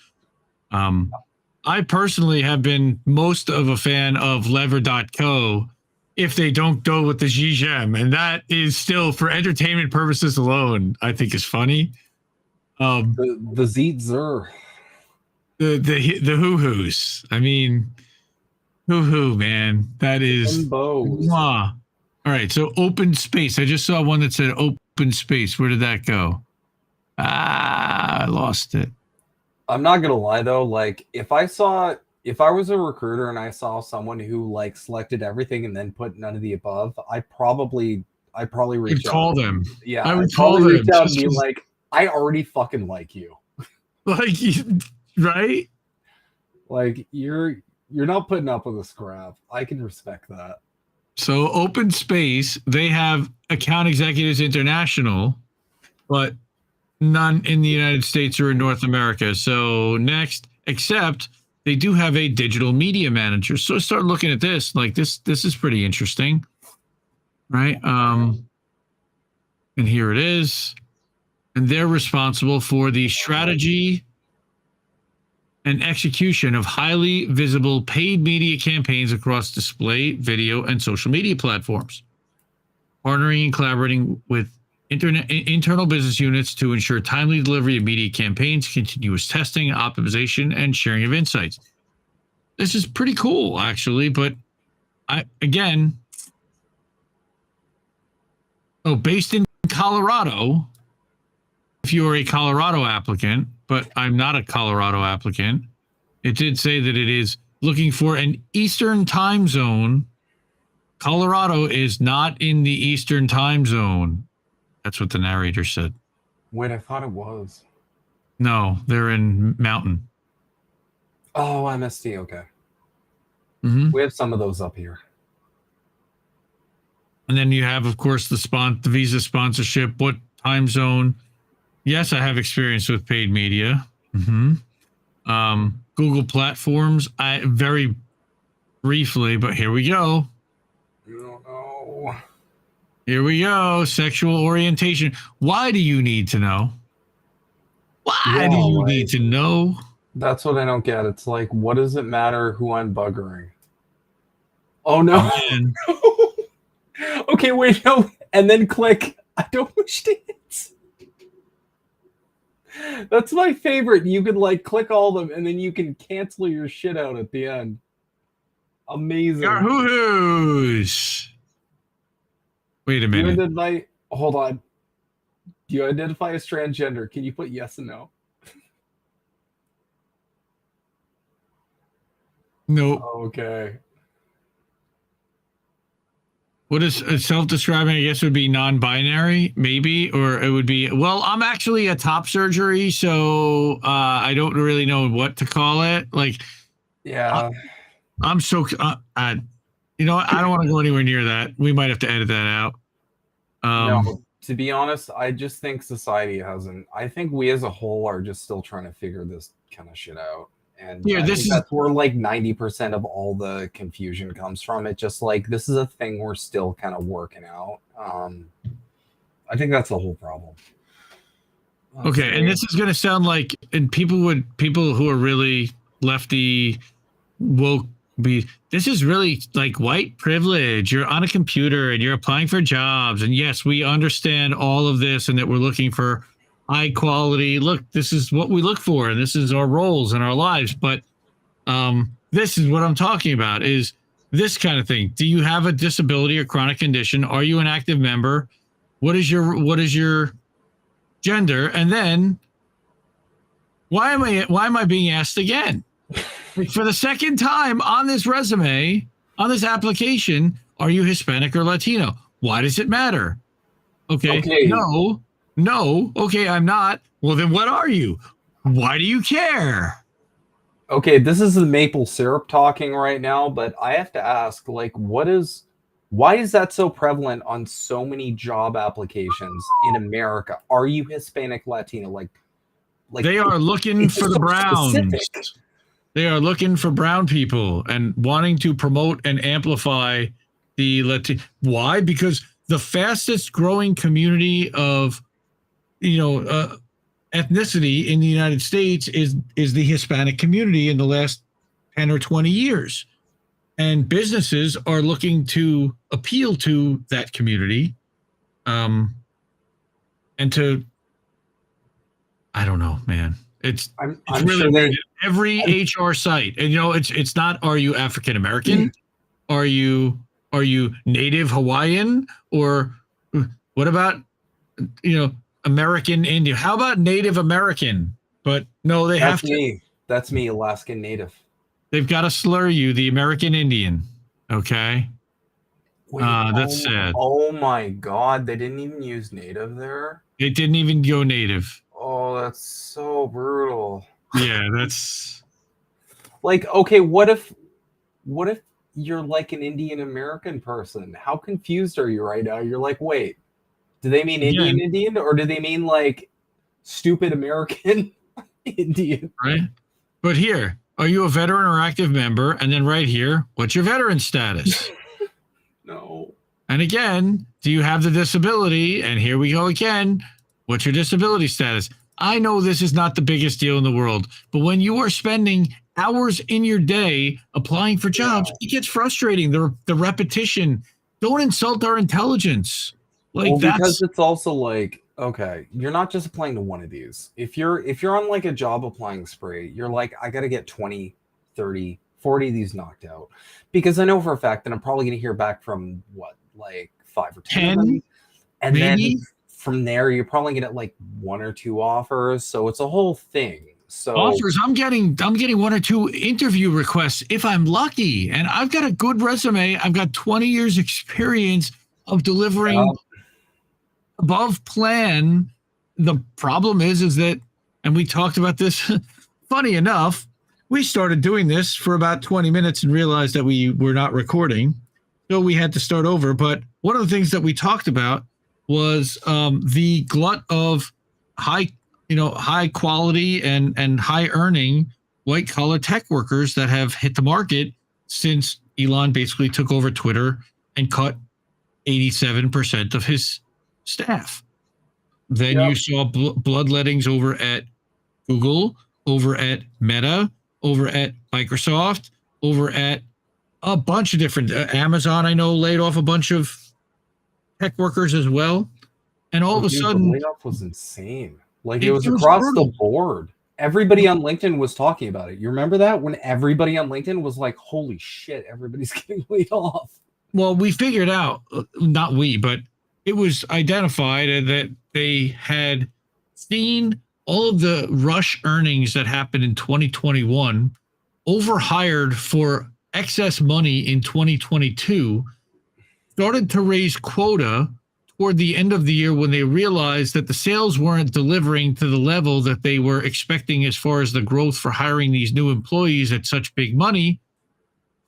I personally have been most of a fan of lever.co if they don't go with the GGEM, and that is still for entertainment purposes alone, I think is funny. The Zeetzer. The hoo-hoos. I mean, hoo-hoo, man. That is... Mwah. All right, so open space. I just saw one that said open space. Where did that go? I lost it. I'm not going to lie, though. Like, if I was a recruiter and I saw someone who, like, selected everything and then put none of the above, I'd probably reach out. Call them. Yeah, I would call them. Reach out and be like, I already fucking like you. Like, right? Like, you're not putting up with this crap. I can respect that. So open space, they have account executives international, but none in the United States or in North America. So next, except they do have a digital media manager. So start looking at this. Like this is pretty interesting. Right? And here it is. And they're responsible for the strategy and execution of highly visible paid media campaigns across display, video, and social media platforms, partnering and collaborating with internal business units to ensure timely delivery of media campaigns, continuous testing, optimization, and sharing of insights. This is pretty cool, actually, but based in Colorado, if you are a Colorado applicant, but I'm not a Colorado applicant, it did say that it is looking for an Eastern time zone Colorado is not in the Eastern time zone. That's what the narrator said. Wait, I thought it was. No, they're in Mountain. Oh, MST. Okay. Mm-hmm. We have some of those up here. And then you have, of course, the visa sponsorship. What time zone? Yes, I have experience with paid media. Mm-hmm. Google platforms. I very briefly, but here we go. Oh. Here we go. Sexual orientation. Why do you need to know? Why do you need to know? That's what I don't get. It's like, what does it matter who I'm buggering? Oh, no. Okay, wait, no. And then click, I don't wish to hit. That's my favorite. You can like click all of them and then you can cancel your shit out at the end. Amazing. Yahoo-hoos. Wait a minute. Hold on. Do you identify as transgender? Can you put yes and no? Nope. Okay. What is self-describing? I guess would be non-binary, maybe, or it would be. Well, I'm actually a top surgery, so I don't really know what to call it. Like, yeah, I'm so. You know what? I don't want to go anywhere near that. We might have to edit that out. No, to be honest, I just think society hasn't. I think we as a whole are just still trying to figure this kind of shit out. And yeah, that's where like 90% of all the confusion comes from. It just like this is a thing we're still kind of working out. I think that's the whole problem. Okay, and this is going to sound like, and people who are really lefty woke be. This is really like white privilege. You're on a computer and you're applying for jobs, and yes, we understand all of this, and that we're looking for high quality. Look, this is what we look for, and this is our roles in our lives. But this is what I'm talking about, is this kind of thing. Do you have a disability or chronic condition? Are you an active member? What is your gender? And then why am I being asked again? Like for the second time on this resume, on this application, are you Hispanic or Latino? Why does it matter? Okay. No. Okay, I'm not. Well, then what are you? Why do you care? Okay, this is the maple syrup talking right now, but I have to ask, like, why is that so prevalent on so many job applications in America? Are you Hispanic, Latino? Like they are looking for the browns. Specific. They are looking for brown people and wanting to promote and amplify the Latino. Why? Because the fastest growing community of ethnicity in the United States is the Hispanic community in the last 10 or 20 years. And businesses are looking to appeal to that community. And to, I don't know, man. It's really sure every HR site. And it's not, are you African American? Are you Native Hawaiian? Or what about, American Indian? How about Native American? But no, That's me. That's me, Alaskan Native. They've got to slur you, the American Indian. Okay. That's sad. Oh my God. They didn't even use Native there. It didn't even go Native. Oh, that's so brutal. Yeah, that's like, okay, what if you're like an Indian American person? How confused are you right now? You're like, wait, do they mean Indian or do they mean like stupid American Indian? Right. But here, are you a veteran or active member? And then right here, what's your veteran status? No. And again, do you have the disability? And here we go again. What's your disability status? I know this is not the biggest deal in the world, but when you are spending hours in your day applying for jobs, it gets frustrating. The repetition. Don't insult our intelligence. Because it's also like, okay, you're not just applying to one of these. If you're on like a job applying spree, you're like, I got to get 20, 30, 40 of these knocked out. Because I know for a fact that I'm probably going to hear back from like 5 or 10 of them. And maybe? Then from there, you're probably going to get like 1 or 2 offers. So it's a whole thing. So offers. I'm getting one or two interview requests if I'm lucky, and I've got a good resume. I've got 20 years experience of delivering above plan. The problem is that, and we talked about this. Funny enough, we started doing this for about 20 minutes and realized that we were not recording, so we had to start over. But one of the things that we talked about was the glut of high quality and high earning white collar tech workers that have hit the market since Elon basically took over Twitter and cut 87% of his staff. Then you saw bloodlettings over at Google, over at Meta, over at Microsoft, over at a bunch of different Amazon. I know laid off a bunch of tech workers as well. And all of a sudden, the layoff was insane. Like it was across the board. Everybody on LinkedIn was talking about it. You remember that when everybody on LinkedIn was like, holy shit, everybody's getting laid off. Well, we figured out, not we, but it was identified that they had seen all of the rush earnings that happened in 2021, overhired for excess money in 2022, started to raise quota toward the end of the year when they realized that the sales weren't delivering to the level that they were expecting as far as the growth for hiring these new employees at such big money,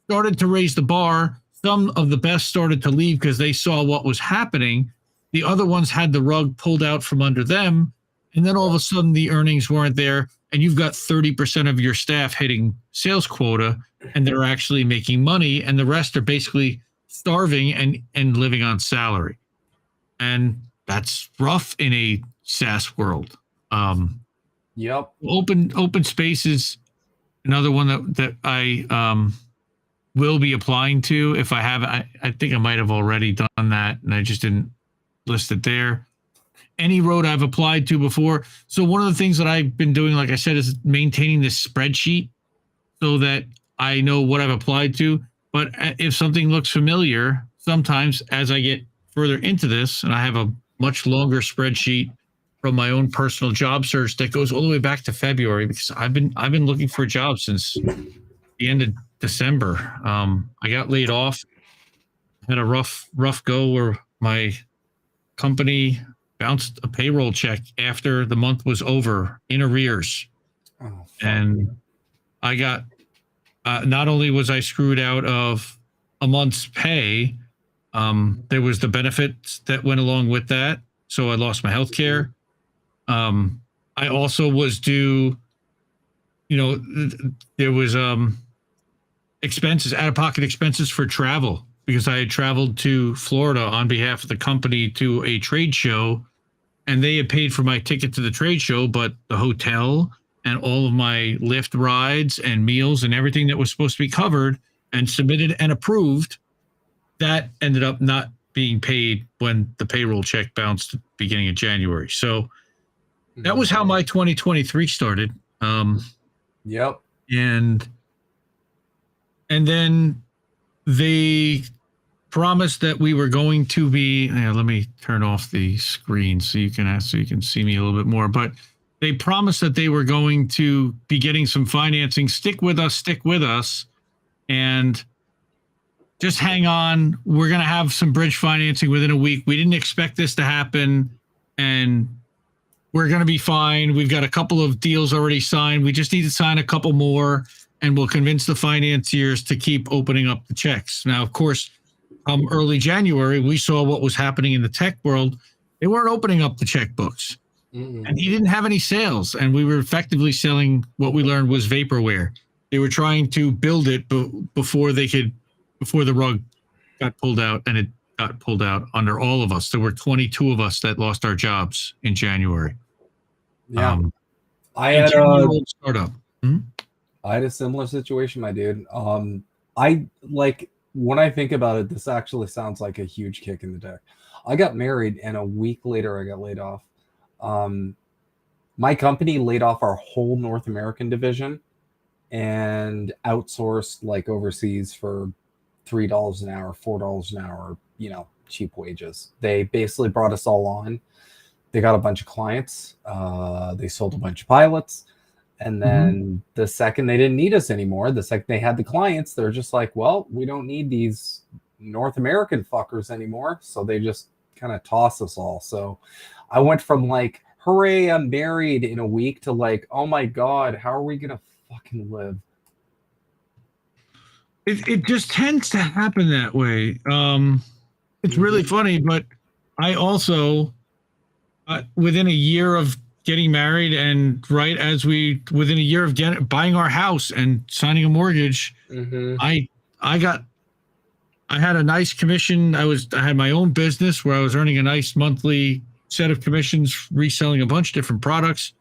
started to raise the bar. Some of the best started to leave because they saw what was happening. The other ones had the rug pulled out from under them. And then all of a sudden the earnings weren't there. And you've got 30% of your staff hitting sales quota and they're actually making money. And the rest are basically starving and living on salary. And that's rough in a SaaS world. Open space is another one that I will be applying to. If I have, I think I might have already done that and I just didn't list it there. Any road I've applied to before. So one of the things that I've been doing, like I said, is maintaining this spreadsheet so that I know what I've applied to. But if something looks familiar, sometimes as I get further into this, and I have a much longer spreadsheet from my own personal job search that goes all the way back to February, because I've been looking for a job since the end of December. I got laid off, had a rough go where my company bounced a payroll check after the month was over in arrears. And I got, not only was I screwed out of a month's pay, there was the benefits that went along with that. So I lost my health care. I also was due, there was expenses, out-of-pocket expenses for travel, because I had traveled to Florida on behalf of the company to a trade show, and they had paid for my ticket to the trade show, but the hotel and all of my Lyft rides and meals and everything that was supposed to be covered and submitted and approved, that ended up not being paid when the payroll check bounced at the beginning of January. So that was how my 2023 started. And then they promised that we were going to be, let me turn off the screen so you can see me a little bit more, but they promised that they were going to be getting some financing. Stick with us, and just hang on. We're going to have some bridge financing within a week. We didn't expect this to happen, and we're going to be fine. We've got a couple of deals already signed. We just need to sign a couple more, and we'll convince the financiers to keep opening up the checks. Now, of course, early January, we saw what was happening in the tech world. They weren't opening up the checkbooks, and he didn't have any sales. And we were effectively selling what we learned was vaporware. They were trying to build it before the rug got pulled out, and it got pulled out under all of us. There were 22 of us that lost our jobs in January. I had a startup. I had a similar situation, my dude. When I think about it, this actually sounds like a huge kick in the dick. I got married, and a week later I got laid off. My company laid off our whole North American division and outsourced overseas for $3 an hour, $4 an hour, cheap wages. They basically brought us all on. They got a bunch of clients. They sold a bunch of pilots. And then the second they didn't need us anymore, the second they had the clients, they're just like, well, we don't need these North American fuckers anymore. So they just kind of toss us all. So I went from like, hooray, I'm married in a week to like, oh my God, how are we going to fucking live? It just tends to happen that way. It's really funny, but I also, within a year of getting married and within a year of buying our house and signing a mortgage, I had a nice commission. I had my own business where I was earning a nice monthly set of commissions, reselling a bunch of different products.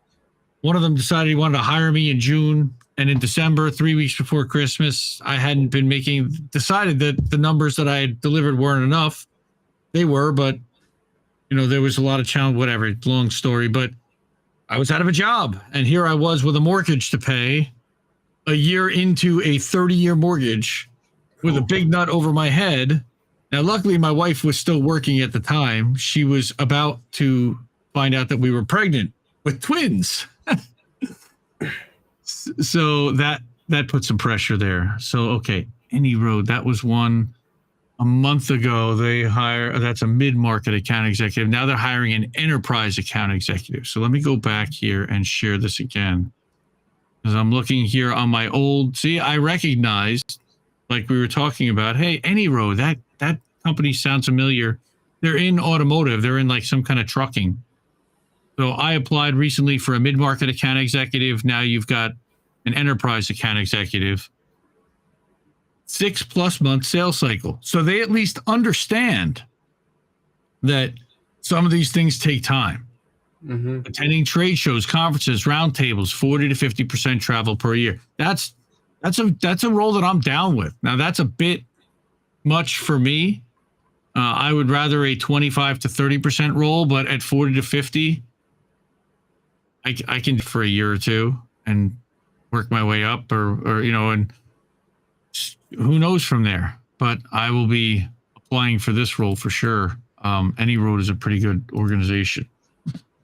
One of them decided he wanted to hire me in June, and in December, 3 weeks before Christmas, I hadn't been decided that the numbers that I had delivered weren't enough. They were, but there was a lot of challenge, whatever, long story, but I was out of a job, and here I was with a mortgage to pay, a year into a 30-year mortgage with a big nut over my head. Now, luckily, my wife was still working at the time. She was about to find out that we were pregnant with twins. So that put some pressure there. So, okay, Any Road, that was one. A month ago, that's a mid-market account executive. Now they're hiring an enterprise account executive. So let me go back here and share this again. Because I'm looking here on my I recognized, like we were talking about, hey, Any Road, that company sounds familiar. They're in automotive. They're in like some kind of trucking. So I applied recently for a mid-market account executive. Now you've got an enterprise account executive. 6+ month sales cycle. So they at least understand that some of these things take time. Attending trade shows, conferences, roundtables, 40 to 50% travel per year. That's a role that I'm down with. Now that's a bit much for me. I would rather a 25 to 30% role, but at 40 to 50, I can for a year or two and work my way up, or and who knows from there. But I will be applying for this role for sure. Any Road is a pretty good organization.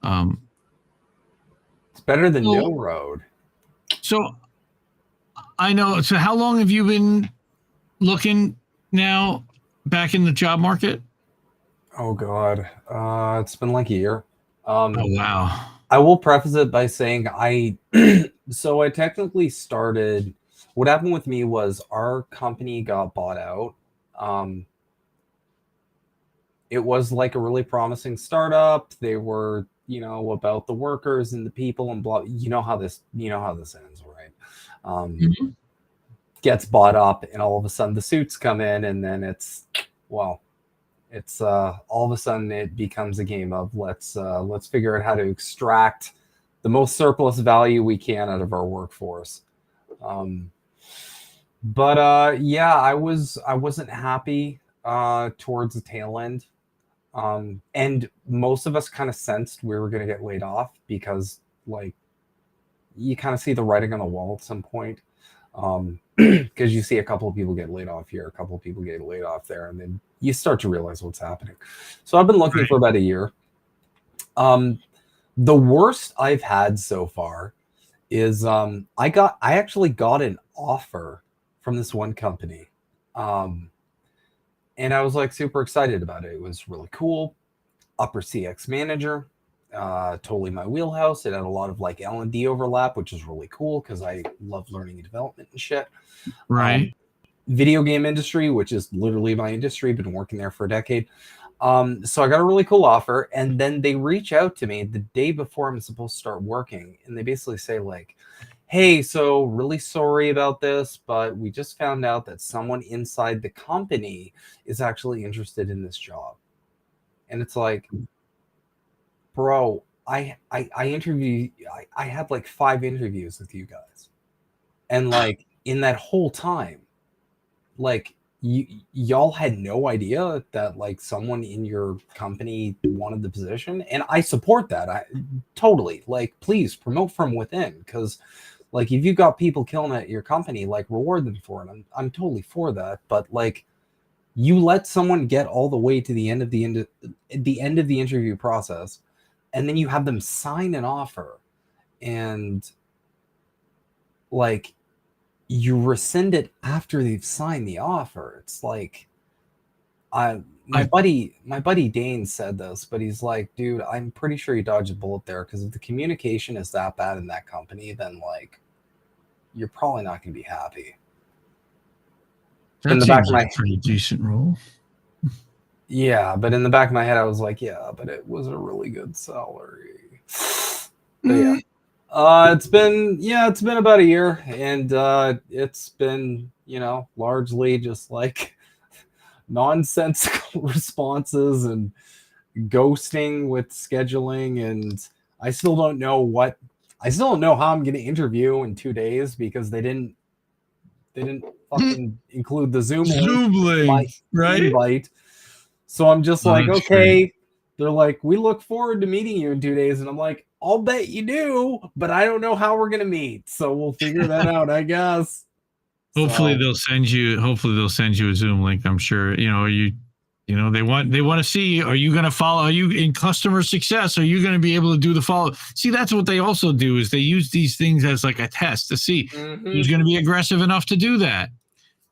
It's better than No Road. So I know. So how long have you been looking now back in the job market? Oh God. It's been like a year. Oh wow. I will preface it by saying I technically started, what happened with me was our company got bought out. It was like a really promising startup. They were, about the workers and the people and blah. You know how this ends, right? Gets bought up, and all of a sudden the suits come in, and then it's all of a sudden it becomes a game of let's figure out how to extract the most surplus value we can out of our workforce. But I wasn't happy towards the tail end. And most of us kind of sensed we were going to get laid off because like you kind of see the writing on the wall at some point. Because you see a couple of people get laid off here, a couple of people get laid off there, and then you start to realize what's happening. So I've been looking for about a year. The worst I've had so far is I actually got an offer from this one company. And I was like super excited about it. It was really cool. Upper CX manager, totally my wheelhouse. It had a lot of like L&D overlap, which is really cool because I love learning and development and shit. Right. Video game industry, which is literally my industry, been working there for a decade. So I got a really cool offer, and then they reach out to me the day before I'm supposed to start working, and they basically say like, hey, so really sorry about this, but we just found out that someone inside the company is actually interested in this job. And it's like, bro, I had like 5 interviews with you guys. And like in that whole time, like y'all had no idea that like someone in your company wanted the position. And I support that. I totally, like, please promote from within, because like if you've got people killing it at your company, like reward them for it. I'm totally for that. But like you let someone get all the way to the end of the interview process, and then you have them sign an offer, and like you rescind it after they've signed the offer. It's like my buddy Dane said this, but he's like, dude, I'm pretty sure you dodged a bullet there, because if the communication is that bad in that company, then like you're probably not going to be happy. That in the seems back of like my a pretty decent role. Yeah, but in the back of my head, I was like, yeah, but it was a really good salary. But yeah, it's been about a year, and it's been, largely just like nonsensical responses and ghosting with scheduling, and I still don't know how I'm going to interview in 2 days, because they didn't fucking include the Zoom link, my right? invite. So I'm just like, that's okay. great. They're like, we look forward to meeting you in 2 days, and I'm like, I'll bet you do, but I don't know how we're gonna meet, so we'll figure that out, I guess. Hopefully So, they'll send you a Zoom link. I'm sure, they want to see, are you going to follow? Are you in customer success? Are you going to be able to do the follow? See, that's what they also do, is they use these things as like a test to see who's going to be aggressive enough to do that.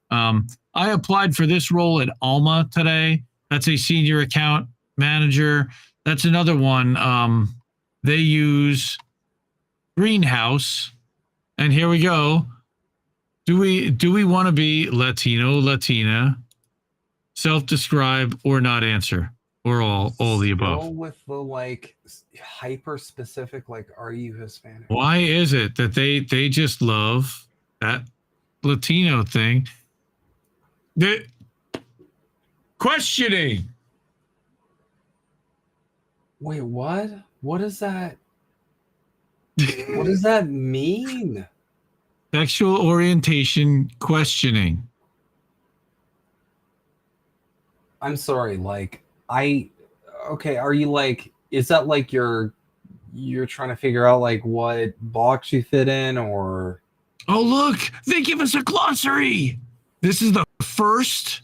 I applied for this role at Alma today. That's a senior account manager. That's another one. They use Greenhouse, and here we go. Do we want to be Latino, Latina, self-describe, or not answer, or all the above? go with the like hyper specific, like, are you Hispanic? Why is it that they just love that Latino thing? The questioning. Wait, what? What is that? What does that mean? Sexual orientation questioning. I'm sorry, like okay, are you like, is that like you're trying to figure out like what box you fit in, or Oh, look, they give us a glossary. This is the first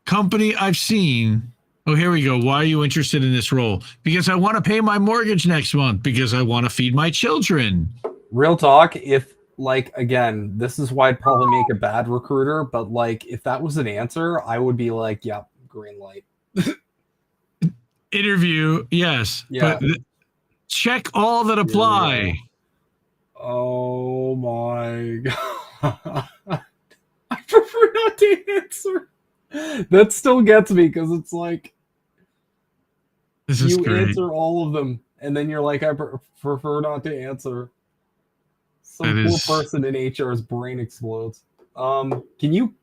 company I've seen. Oh, here we go. Why are you interested in this role? Because I want to pay my mortgage next month, because I want to feed my children. real talk, if like, again, this is why I'd probably make a bad recruiter, but like if that was an answer, I would be like, yep, green light. Interview, yes. Yeah. But check all that apply. Oh my god. I prefer not to answer. That still gets me, because it's like, This is you great. answer all of them, and then you're like, I prefer not to answer. Some That poor is- person in HR's brain explodes. Can you?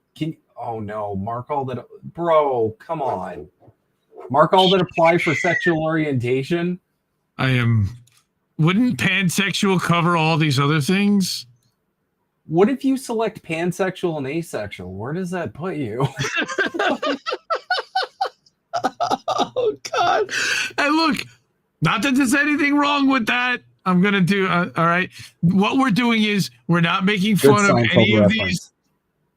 Oh no, mark all that. Bro, come on. Mark all that apply for sexual orientation. Wouldn't pansexual cover all these other things? What if you select pansexual and asexual? Where does that put you? Oh God! And look, not that there's anything wrong with that. I'm gonna do all right. What we're doing is we're not making fun of any of these.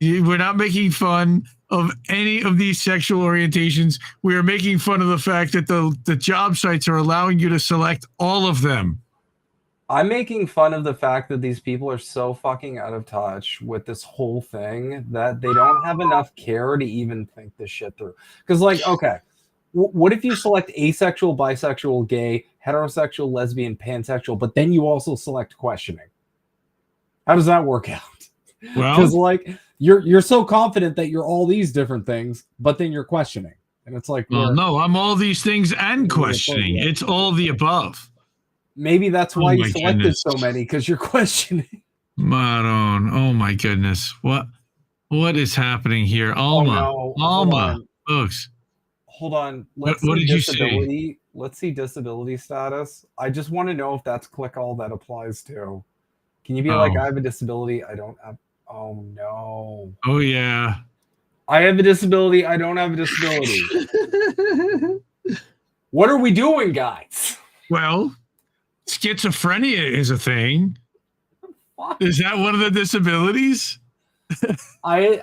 We're not making fun of any of these sexual orientations. We are making fun of the fact that the job sites are allowing you to select all of them. I'm making fun of the fact that these people are so fucking out of touch with this whole thing that they don't have enough care to even think this shit through. Because, like, okay, what if you select asexual, bisexual, gay, heterosexual, lesbian, pansexual, but then you also select questioning? How does that work out? Well, Because, like, you're so confident that you're all these different things, but then you're questioning, and it's like, well, no, I'm all these things and questioning. Yeah. It's all the above. Maybe that's why you my selected goodness. so many, because you're questioning. Maron, oh my goodness, what is happening here? Alma, Oh, no. Hold Alma, on. folks. Hold on. What did you say? Disability. Let's see disability status. I just want to know if that's click all that applies to. Can you be like, I have a disability, I don't have. Oh no. Oh yeah. I have a disability, I don't have a disability. What are we doing, guys? Well, schizophrenia is a thing. Is that one of the disabilities? I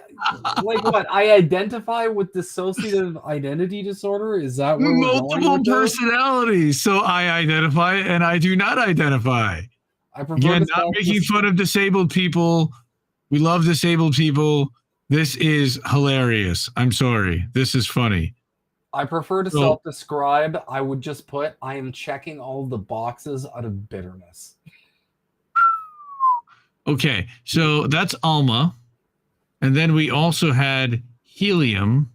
like what? I identify with dissociative identity disorder. Is that where we're going Multiple with this? personalities. So I identify and I do not identify. I prefer Again, to not making fun of disabled people. We love disabled people. This is hilarious. I'm sorry. This is funny. I prefer to So- self-describe. I would just put, I am checking all the boxes out of bitterness. Okay, so that's Alma. And then we also had Helium.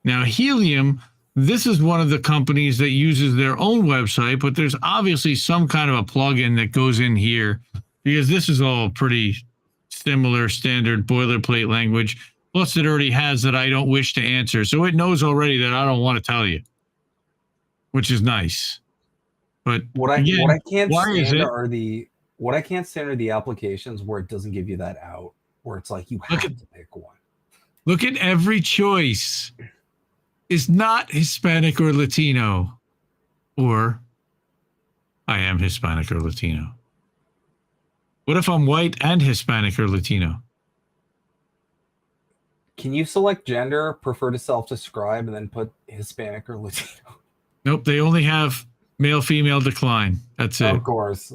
Now, Helium, this is one of the companies that uses their own website, but there's obviously some kind of a plugin that goes in here because this is all pretty similar, standard boilerplate language. Plus, it already has that I don't wish to answer. So it knows already that I don't want to tell you, which is nice. But What I can't why is stand it? are the applications where it doesn't give you that out, where it's like you have to pick one. Look at every choice is not Hispanic or Latino, or I am Hispanic or Latino. What if I'm white and Hispanic or Latino? Can you select gender, prefer to self-describe, and then put Hispanic or Latino? Nope, they only have male, female, decline. That's it. Of course.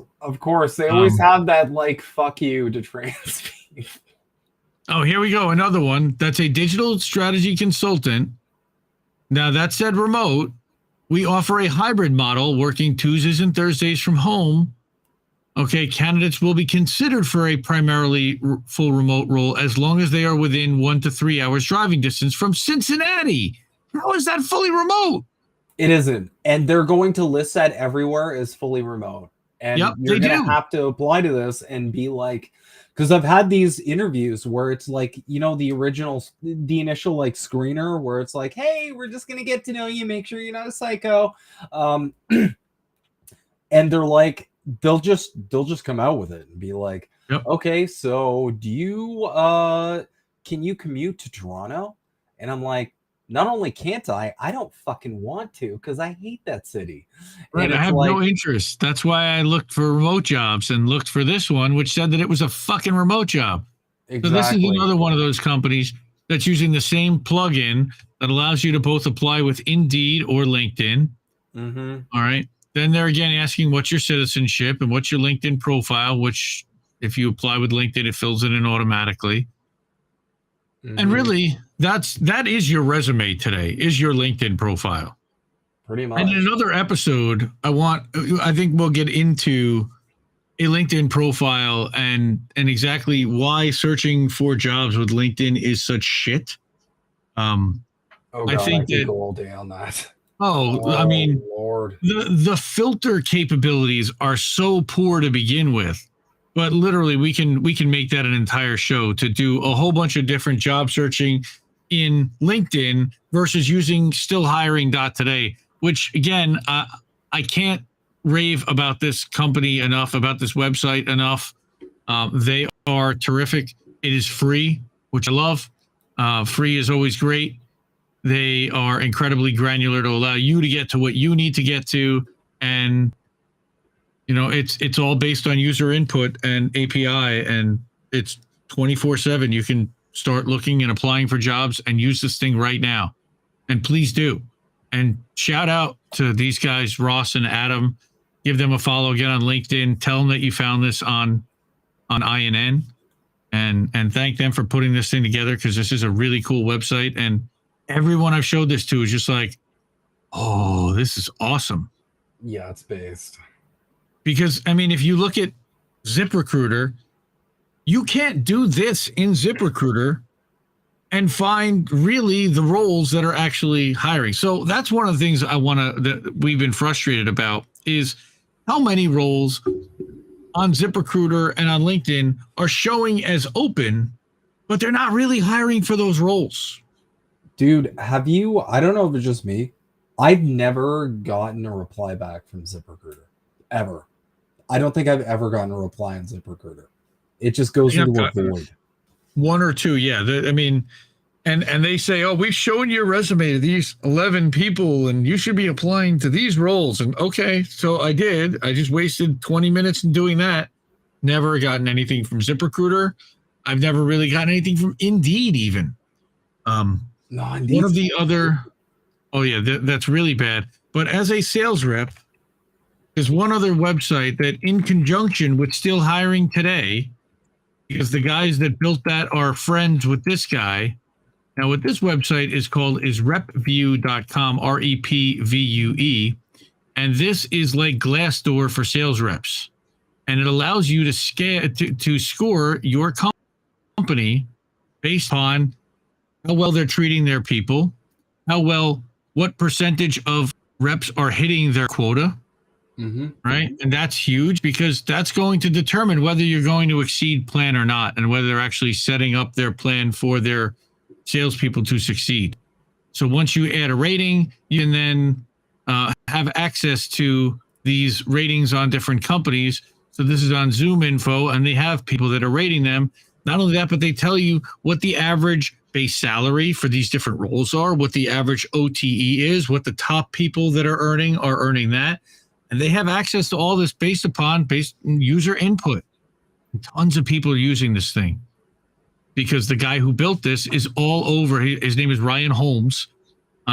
They always have that, like, fuck you to trans people. Oh, here we go. Another one. That's a digital strategy consultant. Now, that said remote. We offer a hybrid model working Tuesdays and Thursdays from home. Okay, candidates will be considered for a primarily full remote role as long as they are within 1 to 3 hours driving distance from Cincinnati. How is that fully remote? It isn't. And they're going to list that everywhere as fully remote. And Yep, you're they going do. to have to apply to this and be like, because I've had these interviews where it's like, you know, the initial like screener where it's like, hey, we're just going to get to know you, make sure you're not a psycho. And they're like, they'll just come out with it and be like, Yep. okay, so do you, can you commute to Toronto? And I'm like, not only can't I don't fucking want to because I hate that city. Right, And I it's have like, no interest. That's why I looked for remote jobs and looked for this one, which said that it was a fucking remote job. exactly. So this is another one of those companies that's using the same plugin that allows you to both apply with Indeed or LinkedIn. Mm-hmm. All right. Then they're again asking what's your citizenship and what's your LinkedIn profile, which if you apply with LinkedIn, it fills it in automatically. Mm-hmm. And really, that is your resume today, is your LinkedIn profile. Pretty much. And in another episode, I think we'll get into a LinkedIn profile and exactly why searching for jobs with LinkedIn is such shit. Oh God, I think I could that- go all day on that. I mean, Lord. the filter capabilities are so poor to begin with. But literally, we can make that an entire show to do a whole bunch of different job searching in LinkedIn versus using stillhiring.today, which again, I can't rave about this company enough, about this website enough. They are terrific. It is free, which I love. Free is always great. They are incredibly granular to allow you to get to what you need to get to, and you know, it's all based on user input and API, and it's 24/7. You can start looking and applying for jobs and use this thing right now. And please do. And shout out to these guys, Ross and Adam. Give them a follow again on LinkedIn. Tell them that you found this on INN, and thank them for putting this thing together because this is a really cool website. And everyone I've showed this to is just like, oh, this is awesome. Yeah, it's based. Because, I mean, if you look at ZipRecruiter, you can't do this in ZipRecruiter and find really the roles that are actually hiring. So that's one of the things that we've been frustrated about is how many roles on ZipRecruiter and on LinkedIn are showing as open, but they're not really hiring for those roles. Dude, I don't know if it's just me. I've never gotten a reply back from ZipRecruiter. Ever. I don't think I've ever gotten a reply on ZipRecruiter. It just goes into a void. One or two, yeah. And they say, oh, we've shown your resume to these 11 people and you should be applying to these roles. And okay, so I did. I just wasted 20 minutes in doing that. Never gotten anything from ZipRecruiter. I've never really gotten anything from Indeed even. No, Indeed. One of the other, oh yeah, that's really bad. But as a sales rep, there's one other website that, in conjunction with still hiring today, because the guys that built that are friends with this guy. Now, what this website is called is repvue.com, REPVUE. And this is like Glassdoor for sales reps. And it allows you to score your company based on how well they're treating their people, what percentage of reps are hitting their quota. Mm-hmm. Right. And that's huge because that's going to determine whether you're going to exceed plan or not, and whether they're actually setting up their plan for their salespeople to succeed. So once you add a rating, you can then have access to these ratings on different companies. So this is on Zoom Info, and they have people that are rating them. Not only that, but they tell you what the average base salary for these different roles are, what the average OTE is, what the top people that are earning that. And they have access to all this based on user input. Tons of people are using this thing because the guy who built this is all over. His name is Ryan Holmes.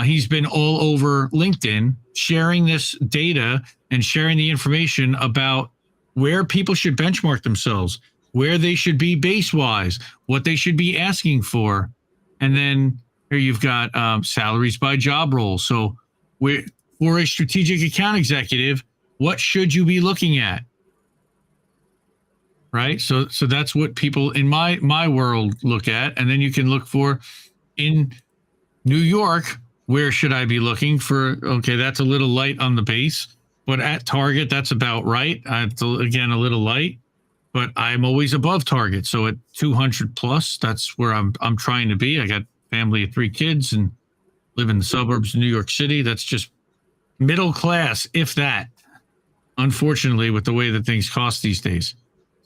He's been all over LinkedIn sharing this data and sharing the information about where people should benchmark themselves, where they should be base-wise, what they should be asking for. And then here you've got salaries by job role. So for a strategic account executive, what should you be looking at? Right? So that's what people in my world look at. And then you can look for in New York, where should I be looking for? Okay, that's a little light on the base, but at target, that's about right. Again, a little light, but I'm always above target. So at 200 plus, that's where I'm trying to be. I got family of 3 kids and live in the suburbs of New York City. That's just middle class, if that, unfortunately, with the way that things cost these days.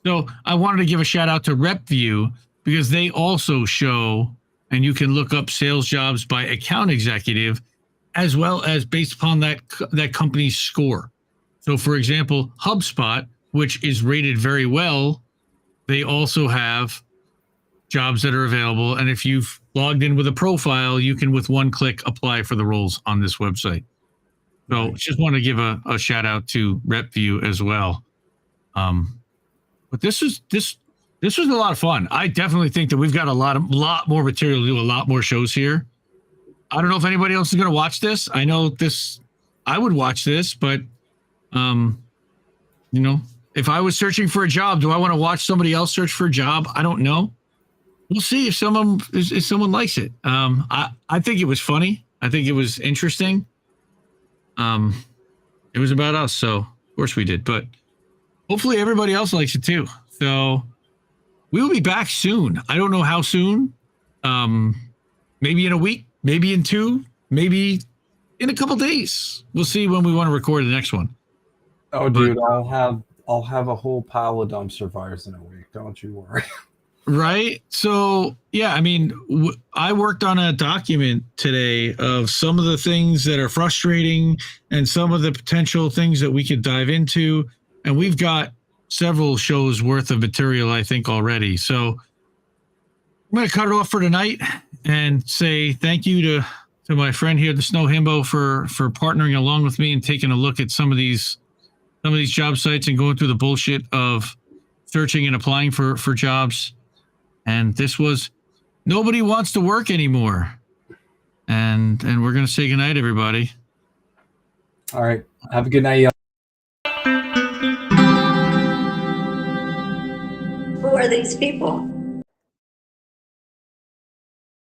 So I wanted to give a shout out to RepVue because they also show, and you can look up sales jobs by account executive, as well as based upon that company's score. So for example, HubSpot, which is rated very well, they also have jobs that are available. And if you've logged in with a profile, you can with one click apply for the roles on this website. So just want to give a shout out to RepVue as well. But this was a lot of fun. I definitely think that we've got a lot more material to do, a lot more shows here. I don't know if anybody else is going to watch this. I know I would watch this, but if I was searching for a job, do I want to watch somebody else search for a job? I don't know. We'll see if someone likes it. I think it was funny. I think it was interesting. It was about us, so of course we did, but hopefully everybody else likes it too. So we will be back soon. I don't know how soon. Maybe in a week, maybe in 2, maybe in a couple days. We'll see when we want to record the next one. Oh, dude, I'll have a whole pile of dumpster fires in a week. Don't you worry. Right. So, yeah, I mean, I worked on a document today of some of the things that are frustrating and some of the potential things that we could dive into. And we've got several shows worth of material, I think, already. So I'm going to cut it off for tonight and say thank you to my friend here, the Snow Himbo, for partnering along with me and taking a look at some of these job sites and going through the bullshit of searching and applying for jobs. And this was nobody wants to work anymore. And we're going to say goodnight, everybody. All right. Have a good night, y'all. Who are these people?